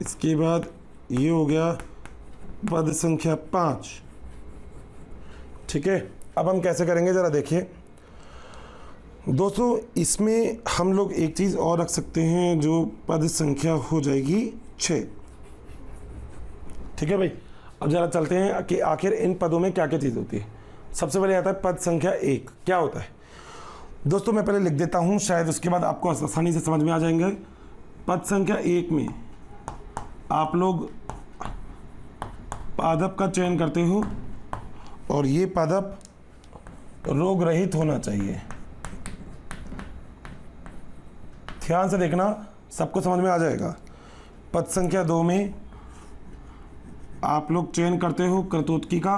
इसके बाद ये हो गया पद संख्या 5। ठीक है, अब हम कैसे करेंगे ज़रा देखिए दोस्तों। इसमें हम लोग एक चीज़ और रख सकते हैं, जो पद संख्या हो जाएगी 6। ठीक है भाई, अब ज़रा चलते हैं कि आखिर इन पदों में क्या क्या चीज़ होती है। सबसे पहले आता है पद संख्या 1। क्या होता है दोस्तों? मैं पहले लिख देता हूँ, शायद उसके बाद आपको आसानी से समझ में आ जाएंगे। पद संख्या 1 में आप लोग पादप का चयन करते हो और ये पादप रोग रहित होना चाहिए। ध्यान से देखना, सबको समझ में आ जाएगा। पद संख्या 2 में आप लोग चयन करते हो कृतोत्की का,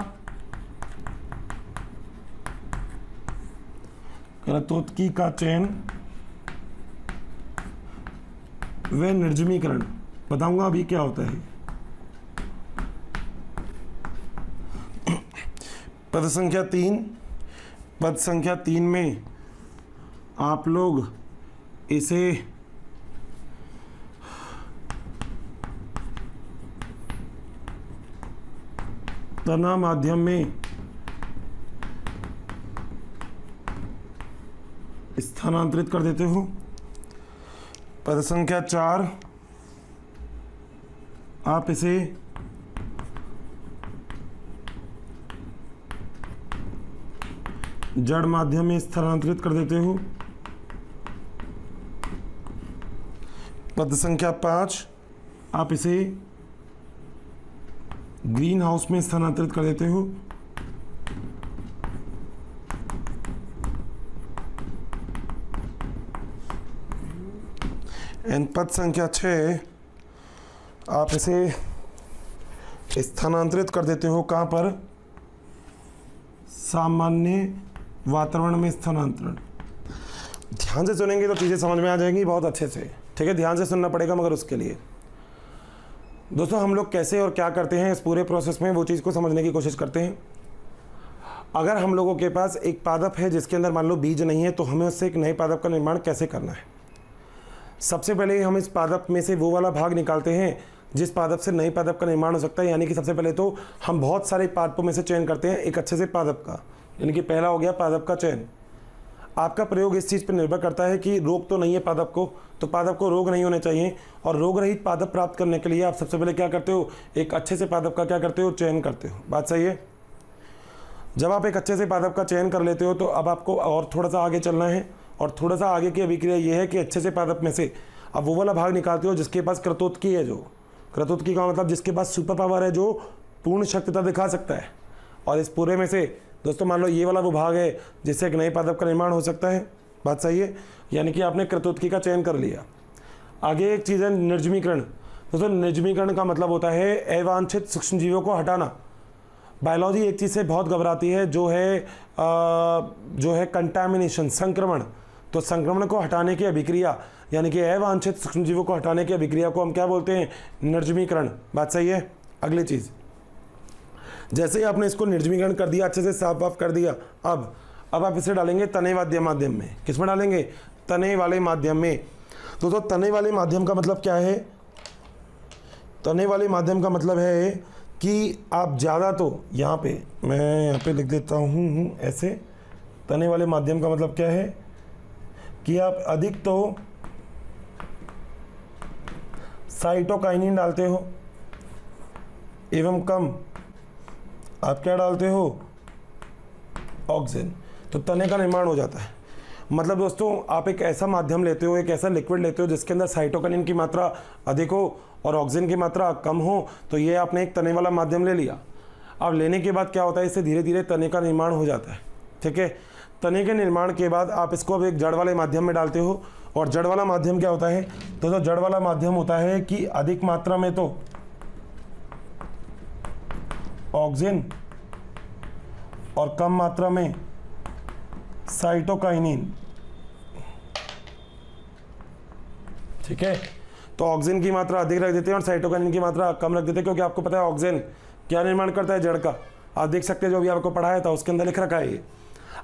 कृतोत्की का चयन व निर्जमीकरण। बताऊंगा अभी क्या होता है। पद संख्या 3, पद संख्या 3 में आप लोग इसे तना माध्यम में स्थानांतरित कर देते हो। पद संख्या 4 आप इसे जड़ माध्यम में स्थानांतरित कर देते हो। पद संख्या 5 आप इसे ग्रीन हाउस में स्थानांतरित कर देते हो। एंड पद संख्या 6 आप इसे स्थानांतरित कर देते हो। कहाँ पर? सामान्य वातावरण में स्थानांतरण। ध्यान से सुनेंगे तो चीज़ें समझ में आ जाएंगी बहुत अच्छे से। ठीक है, ध्यान से सुनना पड़ेगा, मगर उसके लिए दोस्तों हम लोग कैसे और क्या करते हैं इस पूरे प्रोसेस में, वो चीज़ को समझने की कोशिश करते हैं। अगर हम लोगों के पास एक पादप है जिसके अंदर मान लो बीज नहीं है, तो हमें उससे एक नए पादप का निर्माण कैसे करना है। सबसे पहले हम इस पादप में से वो वाला भाग निकालते हैं जिस पादप से नए पादप का निर्माण हो सकता है। यानी कि सबसे पहले तो हम बहुत सारे पादपों में से चयन करते हैं एक अच्छे से पादप का, यानी कि पहला हो गया पादप का चयन। आपका प्रयोग इस चीज़ पर निर्भर करता है कि रोग तो नहीं है पादप को, तो पादप को रोग नहीं होने चाहिए। और रोग रहित पादप प्राप्त करने के लिए आप सबसे पहले क्या करते हो? एक अच्छे से पादप का क्या करते हो? चयन करते हो। बात सही है? जब आप एक अच्छे से पादप का चयन कर लेते हो तो अब आपको और थोड़ा सा आगे चलना है, और थोड़ा सा आगे की अभिक्रिया ये है कि अच्छे से पादप में से अब वो वाला भाग निकालते हो जिसके पास कृतोत्की है। जो कृतोत्की का मतलब जिसके पास सुपर पावर है, जो पूर्ण शक्तिता दिखा सकता है। और इस पूरे में से दोस्तों मान लो ये वाला वो भाग है जिससे एक नए पादप का निर्माण हो सकता है। बात सही है, यानी कि आपने कृतोत्की का चयन कर लिया। आगे एक चीज़ है निर्जमीकरण। दोस्तों निर्जमीकरण का मतलब होता है अवांछित सूक्ष्मजीवों को हटाना। बायोलॉजी एक चीज़ से बहुत घबराती है जो है कंटामिनेशन, संक्रमण। तो संक्रमण को हटाने की अभिक्रिया यानी कि अवांछित सूक्ष्मजीवों को हटाने की अभिक्रिया को हम क्या बोलते हैं? निर्जमीकरण। बात सही है। अगली चीज़, जैसे ही आपने इसको निर्जमीकरण कर दिया, अच्छे से साफ वाफ कर दिया, अब आप इसे डालेंगे तने वाले माध्यम में। किस में डालेंगे? तने वाले माध्यम में। तो तने वाले माध्यम का मतलब क्या है? तने वाले माध्यम का मतलब है कि आप ज़्यादा, तो यहाँ पे लिख देता हूँ ऐसे। तने वाले माध्यम का मतलब क्या है कि आप अधिक तो साइटोकाइनिन डालते हो एवं कम आप क्या डालते हो? ऑक्सिन। तो तने का निर्माण हो जाता है। मतलब दोस्तों आप एक ऐसा माध्यम लेते हो, एक ऐसा लिक्विड लेते हो जिसके अंदर साइटोकाइनिन की मात्रा अधिक हो और ऑक्सीजन की मात्रा कम हो, तो ये आपने एक तने वाला माध्यम ले लिया। अब लेने के बाद क्या होता है? इससे धीरे धीरे तने का निर्माण हो जाता है। ठीक है, तने के निर्माण के बाद आप इसको अब एक जड़ वाले माध्यम में डालते हो। और जड़ वाला माध्यम क्या होता है? तो जड़ वाला माध्यम होता है कि अधिक मात्रा में तो ऑक्सीजन और कम मात्रा में साइटोकाइनिन। ठीक है, तो ऑक्सीजन की मात्रा अधिक रख देते हैं और साइटोकाइनिन की मात्रा कम रख देते हैं, क्योंकि आपको पता है ऑक्सीजन क्या निर्माण करता है? जड़ का। आप देख सकते हैं जो भी आपको पढ़ाया था उसके अंदर लिख रखा है ये।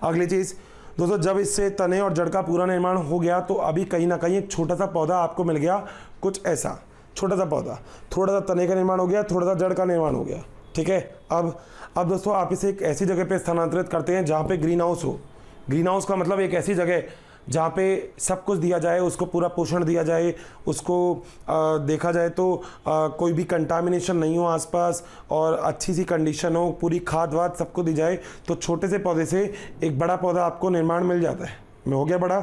अगली चीज़ दोस्तों, जब इससे तने और जड़ का पूरा निर्माण हो गया तो अभी कहीं ना कहीं एक छोटा सा पौधा आपको मिल गया, कुछ ऐसा छोटा सा पौधा। थोड़ा सा तने का निर्माण हो गया, थोड़ा सा जड़ का निर्माण हो गया। ठीक है, अब दोस्तों आप इसे एक ऐसी जगह पे स्थानांतरित करते हैं जहाँ पे ग्रीन हाउस हो। ग्रीन हाउस का मतलब एक ऐसी जगह जहाँ पे सब कुछ दिया जाए, उसको पूरा पोषण दिया जाए, उसको देखा जाए तो कोई भी कंटामिनेशन नहीं हो आसपास और अच्छी सी कंडीशन हो, पूरी खाद वाद सबको दी जाए, तो छोटे से पौधे से एक बड़ा पौधा आपको निर्माण मिल जाता है। मैं हो गया बड़ा।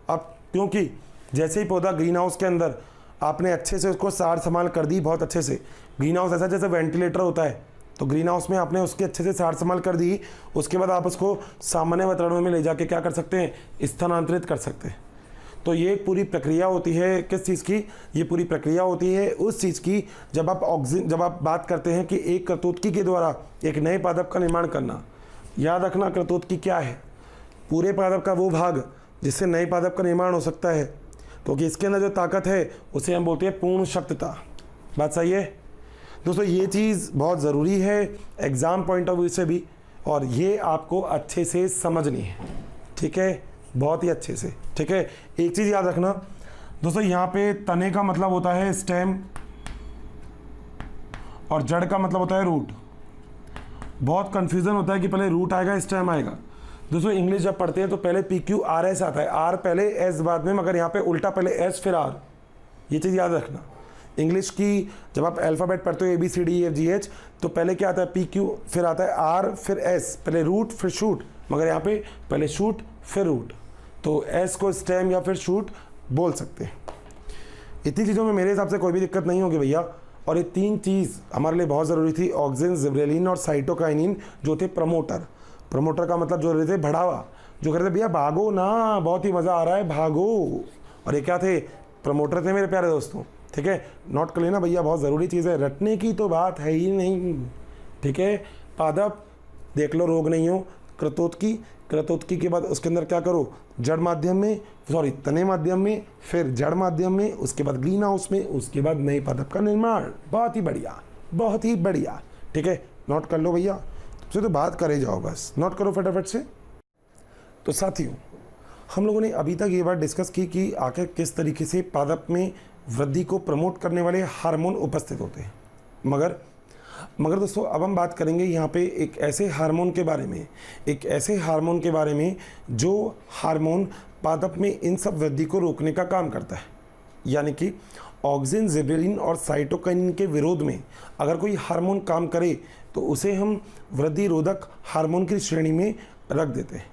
अब क्योंकि जैसे ही पौधा ग्रीन हाउस के अंदर आपने अच्छे से उसको सार संभाल कर दी, बहुत अच्छे से। ग्रीन हाउस ऐसा जैसे वेंटिलेटर होता है, तो ग्रीन हाउस में आपने उसकी अच्छे से सार संभाल कर दी, उसके बाद आप उसको सामान्य वातावरण में ले जाके क्या कर सकते हैं? स्थानांतरित कर सकते हैं। तो ये पूरी प्रक्रिया होती है किस चीज़ की? ये पूरी प्रक्रिया होती है उस चीज़ की जब आप बात करते हैं कि एक कृतोत्की के द्वारा एक नए पादप का निर्माण करना। याद रखना कृतोत्की क्या है? पूरे पादप का वो भाग जिससे नए पादप का निर्माण हो सकता है, क्योंकि इसके अंदर जो ताकत है उसे हम बोलते हैं पूर्ण शक्तता। बात सही है दोस्तों, ये चीज़ बहुत ज़रूरी है एग्ज़ाम पॉइंट ऑफ व्यू से भी, और ये आपको अच्छे से समझनी है। ठीक है, बहुत ही अच्छे से। ठीक है, एक चीज़ याद रखना दोस्तों, यहाँ पे तने का मतलब होता है स्टेम और जड़ का मतलब होता है रूट। बहुत कन्फ्यूज़न होता है कि पहले रूट आएगा स्टेम आएगा। दोस्तों इंग्लिश जब पढ़ते हैं तो पहले PQRS आता है, आर पहले एस बाद में, मगर यहाँ पे उल्टा पहले एस फिर आर। ये चीज़ याद रखना। इंग्लिश की जब आप अल्फ़ाबेट पढ़ते हो ABCDEFGH, तो पहले क्या आता है? PQ, फिर आता है आर, फिर एस, पहले रूट फिर शूट, मगर यहाँ पे पहले शूट फिर रूट। तो एस को स्टेम या फिर शूट बोल सकते हैं। इतनी चीज़ों में मेरे हिसाब से कोई भी दिक्कत नहीं होगी भैया। और ये तीन चीज़ हमारे लिए बहुत ज़रूरी थी, ऑक्सीजन, जिबरेलिन और साइटोकाइनिन, जो थे प्रमोटर। प्रमोटर का मतलब जो रहते बढ़ावा, जो कहते भैया भागो ना, बहुत ही मज़ा आ रहा है, भागो। और ये क्या थे? प्रमोटर थे मेरे प्यारे दोस्तों। ठीक है, नोट कर लेना भैया, बहुत ज़रूरी चीज़ है, रटने की तो बात है ही नहीं। ठीक है, पादप देख लो, रोग नहीं हो। कृतोत्की के बाद उसके अंदर क्या करो? जड़ माध्यम में, सॉरी तने माध्यम में, फिर जड़ माध्यम में, उसके बाद ग्रीन हाउस में, उसके बाद नए पादप का निर्माण। बहुत ही बढ़िया, बहुत ही बढ़िया। ठीक है, नोट कर लो भैया, तुमसे तो बात करे जाओ, बस नोट करो फटाफट से। तो साथियों, हम लोगों ने अभी तक ये बात डिस्कस की कि आखिर किस तरीके से पादप में वृद्धि को प्रमोट करने वाले हार्मोन उपस्थित होते हैं। मगर दोस्तों अब हम बात करेंगे यहाँ पे एक ऐसे हार्मोन के बारे में, जो हार्मोन पादप में इन सब वृद्धि को रोकने का काम करता है। यानी कि ऑक्सीजन, जिबरेलिन और साइटोकाइनिन के विरोध में अगर कोई हार्मोन काम करे तो उसे हम वृद्धि रोधक हार्मोन की श्रेणी में रख देते हैं।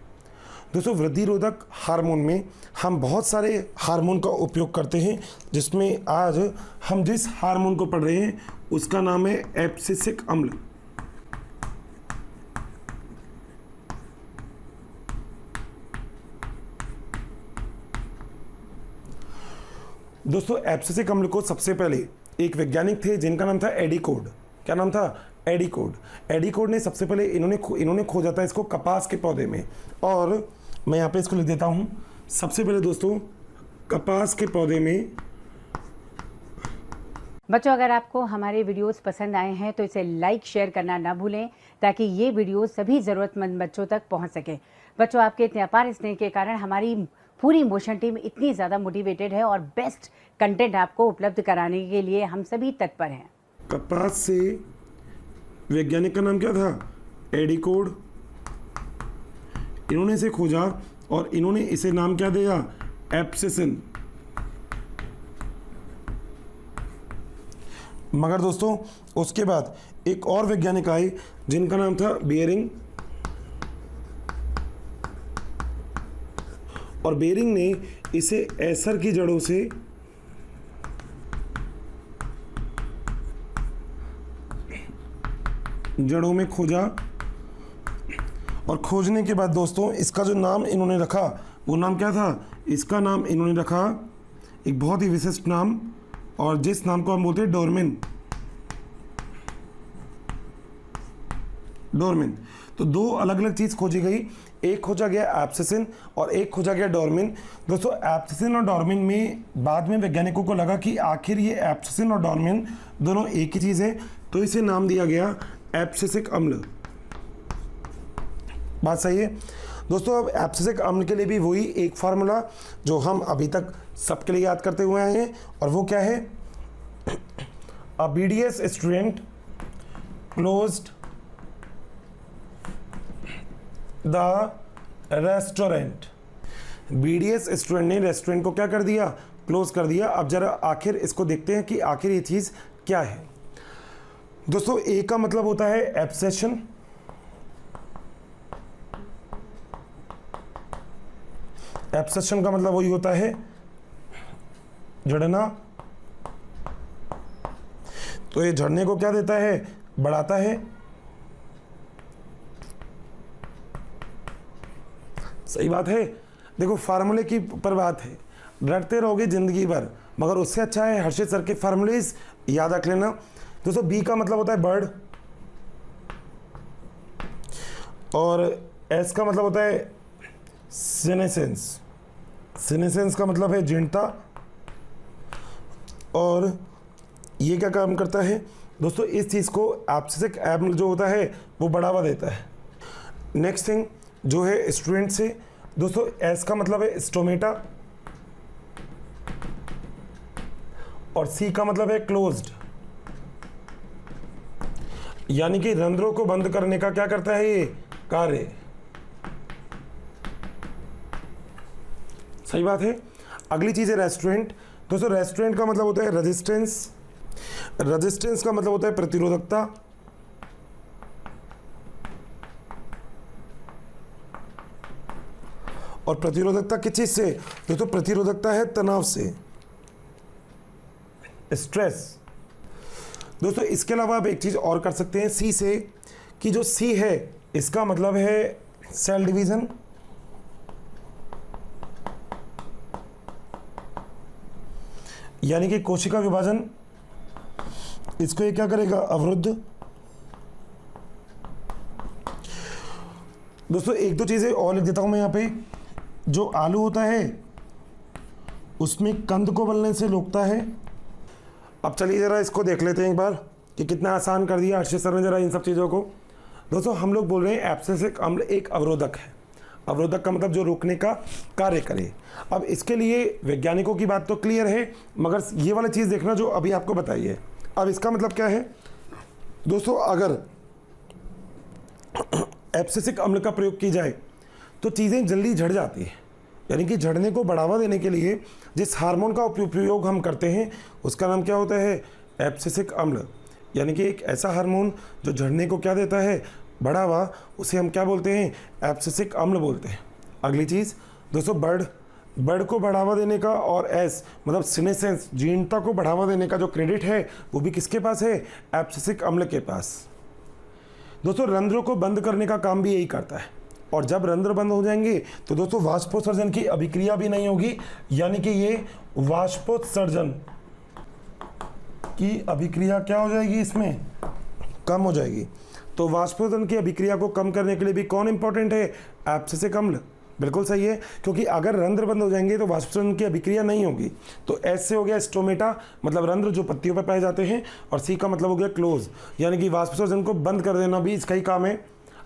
दोस्तों वृद्धि रोधक हार्मोन में हम बहुत सारे हार्मोन का उपयोग करते हैं, जिसमें आज हम जिस हार्मोन को पढ़ रहे हैं उसका नाम है एब्सिसिक अम्ल। दोस्तों एब्सिसिक अम्ल को सबसे पहले एक वैज्ञानिक थे जिनका नाम था एडिकोड। क्या नाम था? एडिकोड। एडिकोड ने सबसे पहले इन्होंने खोजा था इसको कपास के पौधे में। और मैं यहाँ पे इसको लिख देता हूँ। सबसे पहले दोस्तों कपास के पौधे में। बच्चों, अगर आपको हमारे वीडियोस पसंद आए हैं तो इसे लाइक शेयर करना ना भूलें ताकि ये वीडियो सभी ज़रूरतमंद बच्चों तक पहुंच सके। बच्चों, आपके इतने अपार स्नेह के कारण हमारी पूरी मोशन टीम इतनी ज़्यादा मोटिवेटेड है और बेस्ट कंटेंट आपको उपलब्ध कराने के लिए हम सभी तत्पर हैं। कपास से वैज्ञानिक का नाम क्या था? एडिकोड। इन्होंने इसे खोजा और इन्होंने इसे नाम क्या दिया? एब्सिसिन। मगर दोस्तों उसके बाद एक और वैज्ञानिक आए जिनका नाम था बेयरिंग। और बेयरिंग ने इसे एसर की जड़ों से में खोजा। और खोजने के बाद दोस्तों इसका जो नाम इन्होंने रखा वो नाम क्या था? इसका नाम इन्होंने रखा एक बहुत ही विशिष्ट नाम, और जिस नाम को हम बोलते हैं डोरमिन। डोरमिन। तो दो अलग अलग चीज़ खोजी गई, एक खोजा गया एब्सिसिन और एक खोजा गया डोरमिन। दोस्तों एब्सिसिन और डोरमिन में बाद में वैज्ञानिकों को लगा कि आखिर ये एब्सिसिन और डोरमिन दोनों एक ही चीज़ है, तो इसे नाम दिया गया एब्सिसिक अम्ल। बात सही है दोस्तों। अब एब्सिसिक अम्ल के लिए भी वही एक फार्मूला जो हम अभी तक सबके लिए याद करते हुए आए हैं, और वो क्या है? अ BDS student closed the restaurant. BDS student ने रेस्टोरेंट को क्या कर दिया? क्लोज कर दिया। अब जरा आखिर इसको देखते हैं कि आखिर ये चीज़ क्या है। दोस्तों ए का मतलब होता है एब्सेशन। एब्सेशन का मतलब वही होता है झड़ना। तो ये झड़ने को क्या देता है? बढ़ाता है। सही बात है। देखो फार्मूले की पर बात है, रटते रहोगे जिंदगी भर, मगर उससे अच्छा है हर्षित सर के फार्मूलेज याद रख लेना। दोस्तों बी का मतलब होता है बर्ड, और एस का मतलब होता है सीनेसेंस। सीनेसेंस का मतलब है जीर्णता। और ये क्या काम करता है दोस्तों? इस चीज़ को एब्सिसिक अम्ल जो होता है वो बढ़ावा देता है। नेक्स्ट थिंग जो है स्टूडेंट से, दोस्तों एस का मतलब है स्टोमेटा, और सी का मतलब है क्लोज्ड, यानी कि रंध्रों को बंद करने का क्या करता है ये कार्य। सही बात है। अगली चीज है रेस्टोरेंट। दोस्तों रेस्टोरेंट का मतलब होता है रेजिस्टेंस। रेजिस्टेंस का मतलब होता है प्रतिरोधकता। और प्रतिरोधकता किस चीज से? दोस्तों प्रतिरोधकता है तनाव से, स्ट्रेस। दोस्तों इसके अलावा आप एक चीज और कर सकते हैं सी से, कि जो सी है इसका मतलब है सेल डिवीजन। यानी कि कोशिका विभाजन। इसको ये क्या करेगा? अवरुद्ध। दोस्तों एक दो चीजें और लिख देता हूं मैं यहाँ पे। जो आलू होता है उसमें कंद को बनने से रोकता है। अब चलिए जरा इसको देख लेते हैं एक बार कि कितना आसान कर दिया हर्षित सर ने जरा इन सब चीज़ों को। दोस्तों हम लोग बोल रहे हैं एब्सिसिक अम्ल एक अवरोधक है। अवरोधक का मतलब जो रोकने का कार्य करे। अब इसके लिए वैज्ञानिकों की बात तो क्लियर है, मगर ये वाली चीज़ देखना जो अभी आपको बताई है। अब इसका मतलब क्या है दोस्तों? अगर एब्सिसिक अम्ल का प्रयोग की जाए तो चीज़ें जल्दी झड़ जाती है। यानी कि झड़ने को बढ़ावा देने के लिए जिस हार्मोन का उपयोग हम करते हैं उसका नाम क्या होता है? एब्सिसिक अम्ल। यानी कि एक ऐसा हार्मोन जो झड़ने को क्या देता है? बढ़ावा। उसे हम क्या बोलते हैं? एब्सिसिक अम्ल बोलते हैं। अगली चीज़ दोस्तों बर्ड को बढ़ावा देने का, और एस मतलब सीनेसेंस जीर्णता को बढ़ावा देने का जो क्रेडिट है वो भी किसके पास है? एब्सिसिक अम्ल के पास। दोस्तों रंध्रों को बंद करने का काम भी यही करता है। और जब रंध्र बंद हो जाएंगे तो दोस्तों वाष्पोत्सर्जन की अभिक्रिया भी नहीं होगी, यानी कि ये वाष्पोत्सर्जन की अभिक्रिया क्या हो जाएगी, इसमें कम हो जाएगी। तो वाष्पोत्सर्जन की अभिक्रिया को कम करने के लिए भी कौन इंपॉर्टेंट है, एब्सिसिक अम्ल। बिल्कुल सही है, क्योंकि अगर रंध्र बंद हो जाएंगे तो वाष्पोत्सर्जन की अभिक्रिया नहीं होगी। तो एस से हो गया स्टोमेटा, मतलब रंध्र जो पत्तियों पर पाए जाते हैं, और सी का मतलब हो गया क्लोज, यानी कि वाष्पोत्सर्जन को बंद कर देना भी इसका ही काम है।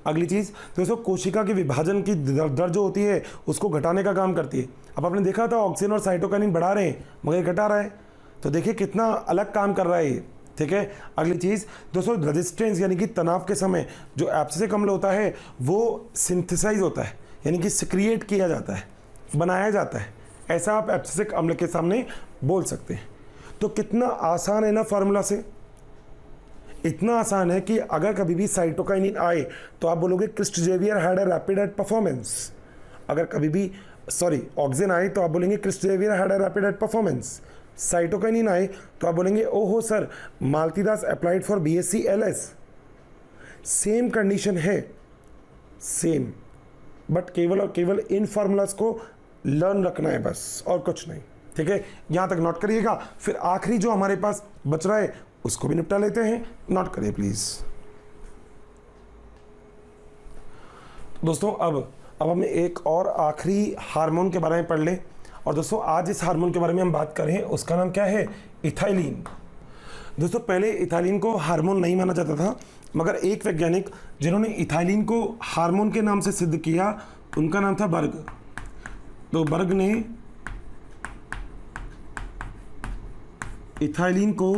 अगली चीज़ दोस्तों, कोशिका की विभाजन की दर जो होती है उसको घटाने का काम करती है। अब आपने देखा था ऑक्सीजन और साइटोकाइनिन बढ़ा रहे हैं मगर घटा रहा है, तो देखिए कितना अलग काम कर रहा है ये। ठीक है, अगली चीज़ दोस्तों, रेजिस्टेंस यानी कि तनाव के समय जो एब्सिसिक अम्ल होता है वो सिंथेसाइज होता है, यानी कि सिक्रिएट किया जाता है, बनाया जाता है। ऐसा आप एब्सिसिक अम्ल के सामने बोल सकते हैं। तो कितना आसान है ना फार्मूला से, इतना आसान है कि अगर कभी भी साइटोकाइनिन आए तो आप बोलोगे Christ Xavier had a rapid eight performance. अगर कभी भी ऑक्सीजन आए तो आप बोलेंगे Christ Xavier had a rapid eight performance. Cytokinin आए तो आप बोलेंगे ओहो sir, Maltidas applied for BSc LS. Same condition है, सेम, बट केवल और केवल इन फार्मूलाज को लर्न रखना है बस, और कुछ नहीं। ठीक है, यहां तक नोट करिएगा। फिर आखिरी जो हमारे पास बच रहा है उसको भी निपटा लेते हैं, नोट करिए प्लीज। दोस्तों अब हम एक और आखिरी हार्मोन के बारे में पढ़ लें। और दोस्तों आज इस हार्मोन के बारे में हम बात करें, उसका नाम क्या है, इथाइलिन। दोस्तों पहले इथाइलिन को हार्मोन नहीं माना जाता था, मगर एक वैज्ञानिक जिन्होंने इथाइलिन को हार्मोन के नाम से सिद्ध किया उनका नाम था बर्ग। तो बर्ग ने इथाइलिन को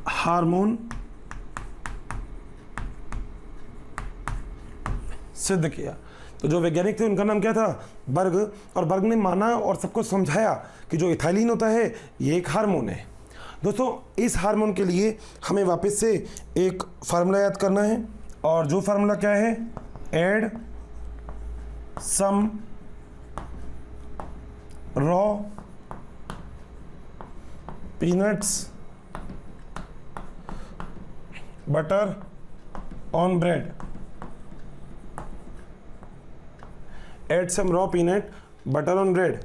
हार्मोन सिद्ध किया। तो जो वैज्ञानिक थे उनका नाम क्या था, बर्ग। और बर्ग ने माना और सबको समझाया कि जो इथाइलिन होता है ये एक हार्मोन है। दोस्तों इस हार्मोन के लिए हमें वापस से एक फार्मूला याद करना है, और जो फार्मूला क्या है, add some raw peanuts butter on bread. Add some raw peanut butter on bread.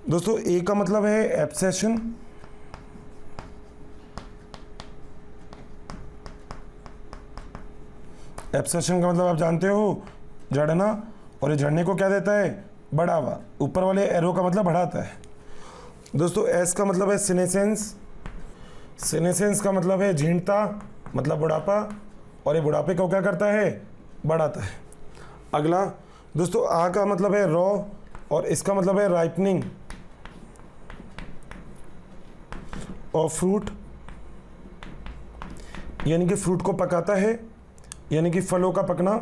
दोस्तों ए का मतलब है एब्सेशन, एब्सेशन का मतलब आप जानते हो जड़ना, और ये जड़ने को क्या देता है, बढ़ावा। ऊपर वाले एरो का मतलब बढ़ाता है। दोस्तों एस का मतलब है सिनेसेंस, सिनेसेंस का मतलब है झींटता, मतलब बुढ़ापा, और ये बुढ़ापे को क्या करता है, बढ़ाता है। अगला दोस्तों आ का मतलब है रॉ, और इसका मतलब है राइपनिंग और फ्रूट, यानी कि फ्रूट को पकाता है, यानी कि फलों का पकना।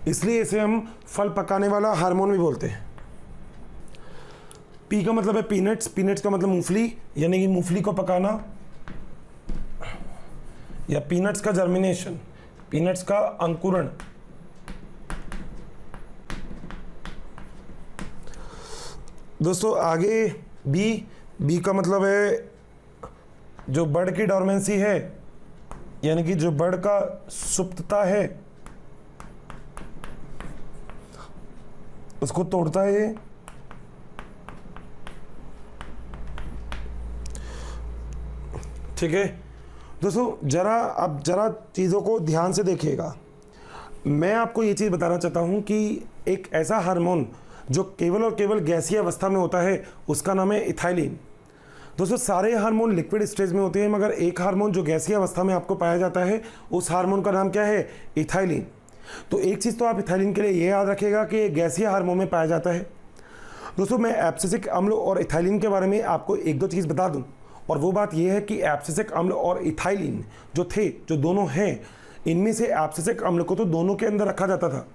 इसलिए इसे हम फल पकाने वाला हार्मोन भी बोलते हैं। पी का मतलब है पीनट्स, पीनट्स का मतलब मूंगफली, यानी कि मूंगफली को पकाना, या पीनट्स का जर्मिनेशन, पीनट्स का अंकुरण। दोस्तों आगे बी, बी का मतलब है जो बर्ड की डॉर्मेंसी है, यानी कि जो बर्ड का सुप्तता है उसको तोड़ता है ये। ठीक है दोस्तों, जरा चीज़ों को ध्यान से देखिएगा। मैं आपको ये चीज़ बताना चाहता हूँ कि एक ऐसा हार्मोन जो केवल और केवल गैसीय अवस्था में होता है उसका नाम है इथाइलिन। दोस्तों सारे हार्मोन लिक्विड स्टेज में होते हैं, मगर एक हार्मोन जो गैसीय अवस्था में आपको पाया जाता है उस हार्मोन का नाम क्या है, इथाइलिन। तो एक चीज़ तो आप इथाइलिन के लिए ये याद रखिएगा कि गैसीय हार्मोन में पाया जाता है। दोस्तों मैं एब्सिसिक अम्ल और इथाइलिन के बारे में आपको एक दो चीज़ बता दूं, और वो बात यह है कि एब्सिसिक अम्ल और इथाइलिन जो दोनों हैं, इनमें से एब्सिसिक अम्ल को तो दोनों के अंदर रखा जाता था।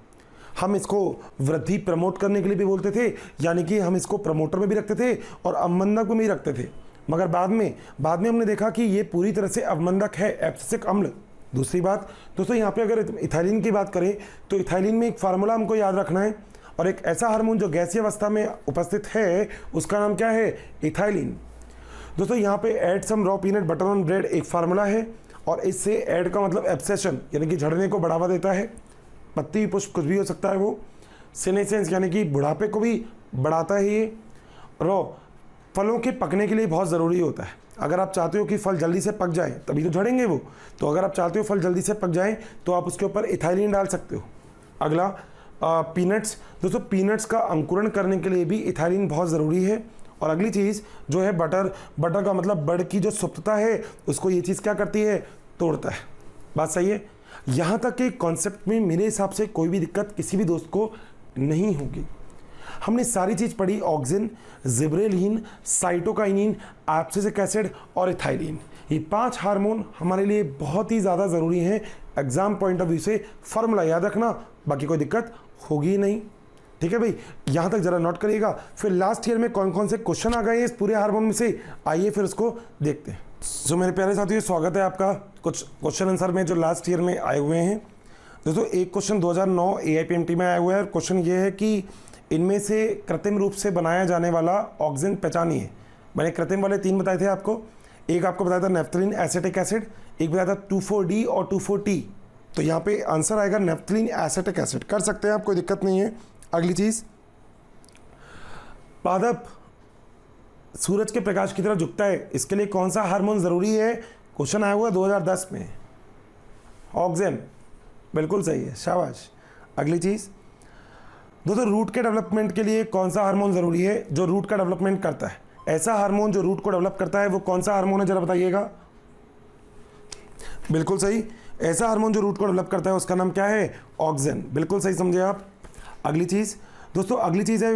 हम इसको वृद्धि प्रमोट करने के लिए भी बोलते थे, यानी कि हम इसको प्रमोटर में भी रखते थे और अवमंदक में भी रखते थे, मगर बाद में हमने देखा कि ये पूरी तरह से अवमंदक है एब्सिसिक अम्ल। दूसरी बात दोस्तों, यहाँ पे अगर इथाइलिन की बात करें तो इथाइलिन में एक फार्मूला हमको याद रखना है, और एक ऐसा हार्मोन जो गैसीय अवस्था में उपस्थित है उसका नाम क्या है, इथाइलिन। दोस्तों यहाँ पे add some raw peanut butter on bread एक फार्मूला है, और इससे ऐड का मतलब एब्सेशन यानी कि झड़ने को बढ़ावा देता है, पत्ती पुष्प कुछ भी हो सकता है वो, सीनेसेंस यानी कि बुढ़ापे को भी बढ़ाता है ये, रॉ फलों के पकने के लिए बहुत ज़रूरी होता है। अगर आप चाहते हो कि फल जल्दी से पक जाए तभी तो झड़ेंगे वो, तो अगर आप चाहते हो फल जल्दी से पक जाए तो आप उसके ऊपर इथाइलिन डाल सकते हो। अगला पीनट्स, दोस्तों पीनट्स का अंकुरण करने के लिए भी इथाइलिन बहुत ज़रूरी है। और अगली चीज़ जो है बटर, बटर का मतलब बड़ की जो सुप्तता है उसको ये चीज़ क्या करती है, तोड़ता है। बात सही है। यहाँ तक के कॉन्सेप्ट में मेरे हिसाब से कोई भी दिक्कत किसी भी दोस्त को नहीं होगी। हमने सारी चीज़ पढ़ी, auxin, gibberellin, cytokinin, abscisic acid और इथाइलिन। ये 5 हार्मोन हमारे लिए बहुत ही ज़्यादा ज़रूरी हैं एग्जाम पॉइंट ऑफ व्यू से। फार्मूला याद रखना, बाकी कोई दिक्कत होगी ही नहीं। ठीक है भाई, यहाँ तक जरा नोट करिएगा। फिर लास्ट ईयर में कौन कौन से क्वेश्चन आ गए हैं इस पूरे हार्मोन में से, आइए फिर उसको देखते हैं। सो मेरे प्यारे साथियों, स्वागत है आपका कुछ क्वेश्चन आंसर में जो लास्ट ईयर में आए हुए हैं। दोस्तों एक क्वेश्चन 2009 AIPMT में आया हुआ है, और क्वेश्चन ये है कि इनमें से कृत्रिम रूप से बनाया जाने वाला ऑक्सिन पहचानिए। मैंने कृत्रिम वाले 3 बताए थे आपको, एक आपको बताया था नेफ्थलीन एसिटिक एसिड, एक बताया था 2,4-D और 2,4-T। तो यहाँ पे आंसर आएगा नेफ्थलीन एसिटिक एसिड। कर सकते हैं आप, कोई दिक्कत नहीं है। अगली चीज़, पादप सूरज के प्रकाश की तरफ झुकता है, इसके लिए कौन सा हार्मोन ज़रूरी है? क्वेश्चन आया हुआ 2010 में, ऑक्सिन। बिल्कुल सही है, शाबाश। अगली चीज़, दोस्तों रूट के डेवलपमेंट के लिए कौन सा हार्मोन ज़रूरी है जो रूट का डेवलपमेंट करता है? ऐसा हार्मोन जो रूट को डेवलप करता है वो कौन सा हार्मोन है, जरा बताइएगा। बिल्कुल सही, ऐसा हार्मोन जो रूट को डेवलप करता है उसका नाम क्या है? ऑक्सिन। बिल्कुल सही समझे आप। अगली चीज़, दोस्तों अगली चीज़ है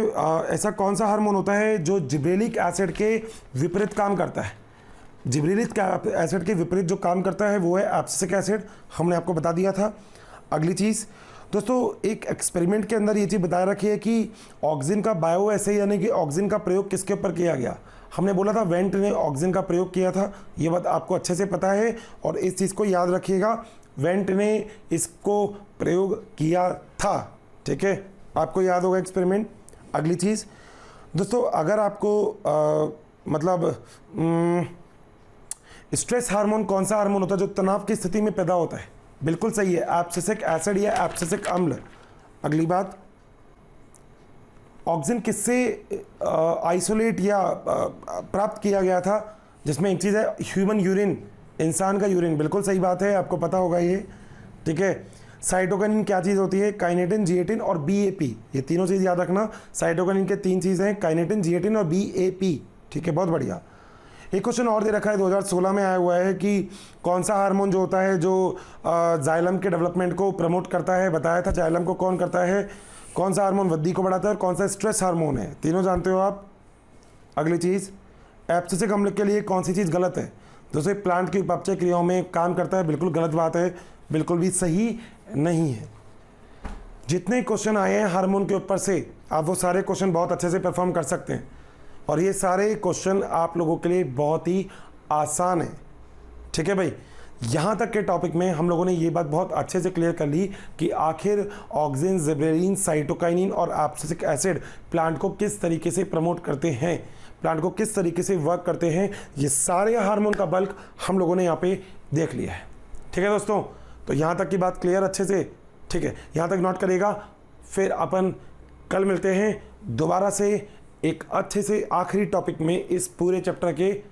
ऐसा कौन सा हार्मोन होता है जो जिब्रेलिक एसिड के विपरीत काम करता है? जिब्रेलिक एसिड के विपरीत जो काम करता है वो है एब्सिसिक एसिड, हमने आपको बता दिया था। अगली चीज़, दोस्तों एक एक्सपेरिमेंट के अंदर ये चीज़ बताया रखी है कि ऑक्सिन का बायो एसे यानी कि ऑक्सिन का प्रयोग किसके ऊपर किया गया? हमने बोला था वेंट ने ऑक्सिन का प्रयोग किया था, ये बात आपको अच्छे से पता है और इस चीज़ को याद रखिएगा, वेंट ने इसको प्रयोग किया था। ठीक है, आपको याद होगा एक्सपेरिमेंट। अगली चीज़, दोस्तों अगर आपको स्ट्रेस हार्मोन कौन सा हार्मोन होता है जो तनाव की स्थिति में पैदा होता है? बिल्कुल सही है, एब्सिसिक एसिड या एब्सिसिक अम्ल। अगली बात, ऑक्सिन किससे आइसोलेट या प्राप्त किया गया था? जिसमें एक चीज़ है ह्यूमन यूरिन, इंसान का यूरिन। बिल्कुल सही बात है, आपको पता होगा ये। ठीक है, साइटोकिनिन क्या चीज़ होती है? काइनेटिन, जिएटिन और BAP, ये तीनों चीज़ याद रखना। साइटोकिनिन के 3 चीज़ें हैं, काइनेटिन, जिएटिन और BAP। ठीक है, बहुत बढ़िया। एक क्वेश्चन और दे रखा है, 2016 में आया हुआ है कि कौन सा हार्मोन जो होता है जो जाइलम के डेवलपमेंट को प्रमोट करता है? बताया था जाइलम को कौन करता है, कौन सा हार्मोन वृद्धि को बढ़ाता है और कौन सा स्ट्रेस हार्मोन है? तीनों जानते हो आप। अगली चीज़, एब्सिसिक अम्ल के लिए कौन सी चीज़ गलत है? दोस्तों प्लांट की उपापचय क्रियाओं में काम करता है, बिल्कुल गलत बात है, बिल्कुल भी सही नहीं है। जितने क्वेश्चन आए हैं हार्मोन के ऊपर से, आप वो सारे क्वेश्चन बहुत अच्छे से परफॉर्म कर सकते हैं, और ये सारे क्वेश्चन आप लोगों के लिए बहुत ही आसान है। ठीक है भाई, यहाँ तक के टॉपिक में हम लोगों ने ये बात बहुत अच्छे से क्लियर कर ली कि आखिर ऑक्सिन, जिब्रेलिन, साइटोकाइनिन और एब्सिसिक एसिड प्लांट को किस तरीके से प्रमोट करते हैं, प्लांट को किस तरीके से वर्क करते हैं। ये सारे हार्मोन का बल्क हम लोगों ने यहाँ पे देख लिया है। ठीक है दोस्तों, तो यहाँ तक की बात क्लियर अच्छे से? ठीक है, यहाँ तक नोट करिएगा। फिर अपन कल मिलते हैं दोबारा से एक अच्छे से आखिरी टॉपिक में, इस पूरे चैप्टर के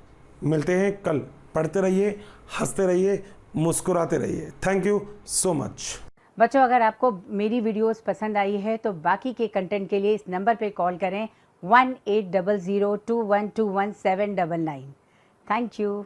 मिलते हैं कल। पढ़ते रहिए, हंसते रहिए, मुस्कुराते रहिए। Thank you so much. बच्चों अगर आपको मेरी वीडियोस पसंद आई है तो बाकी के कंटेंट के लिए इस नंबर पे कॉल करें 180021217999। Thank you.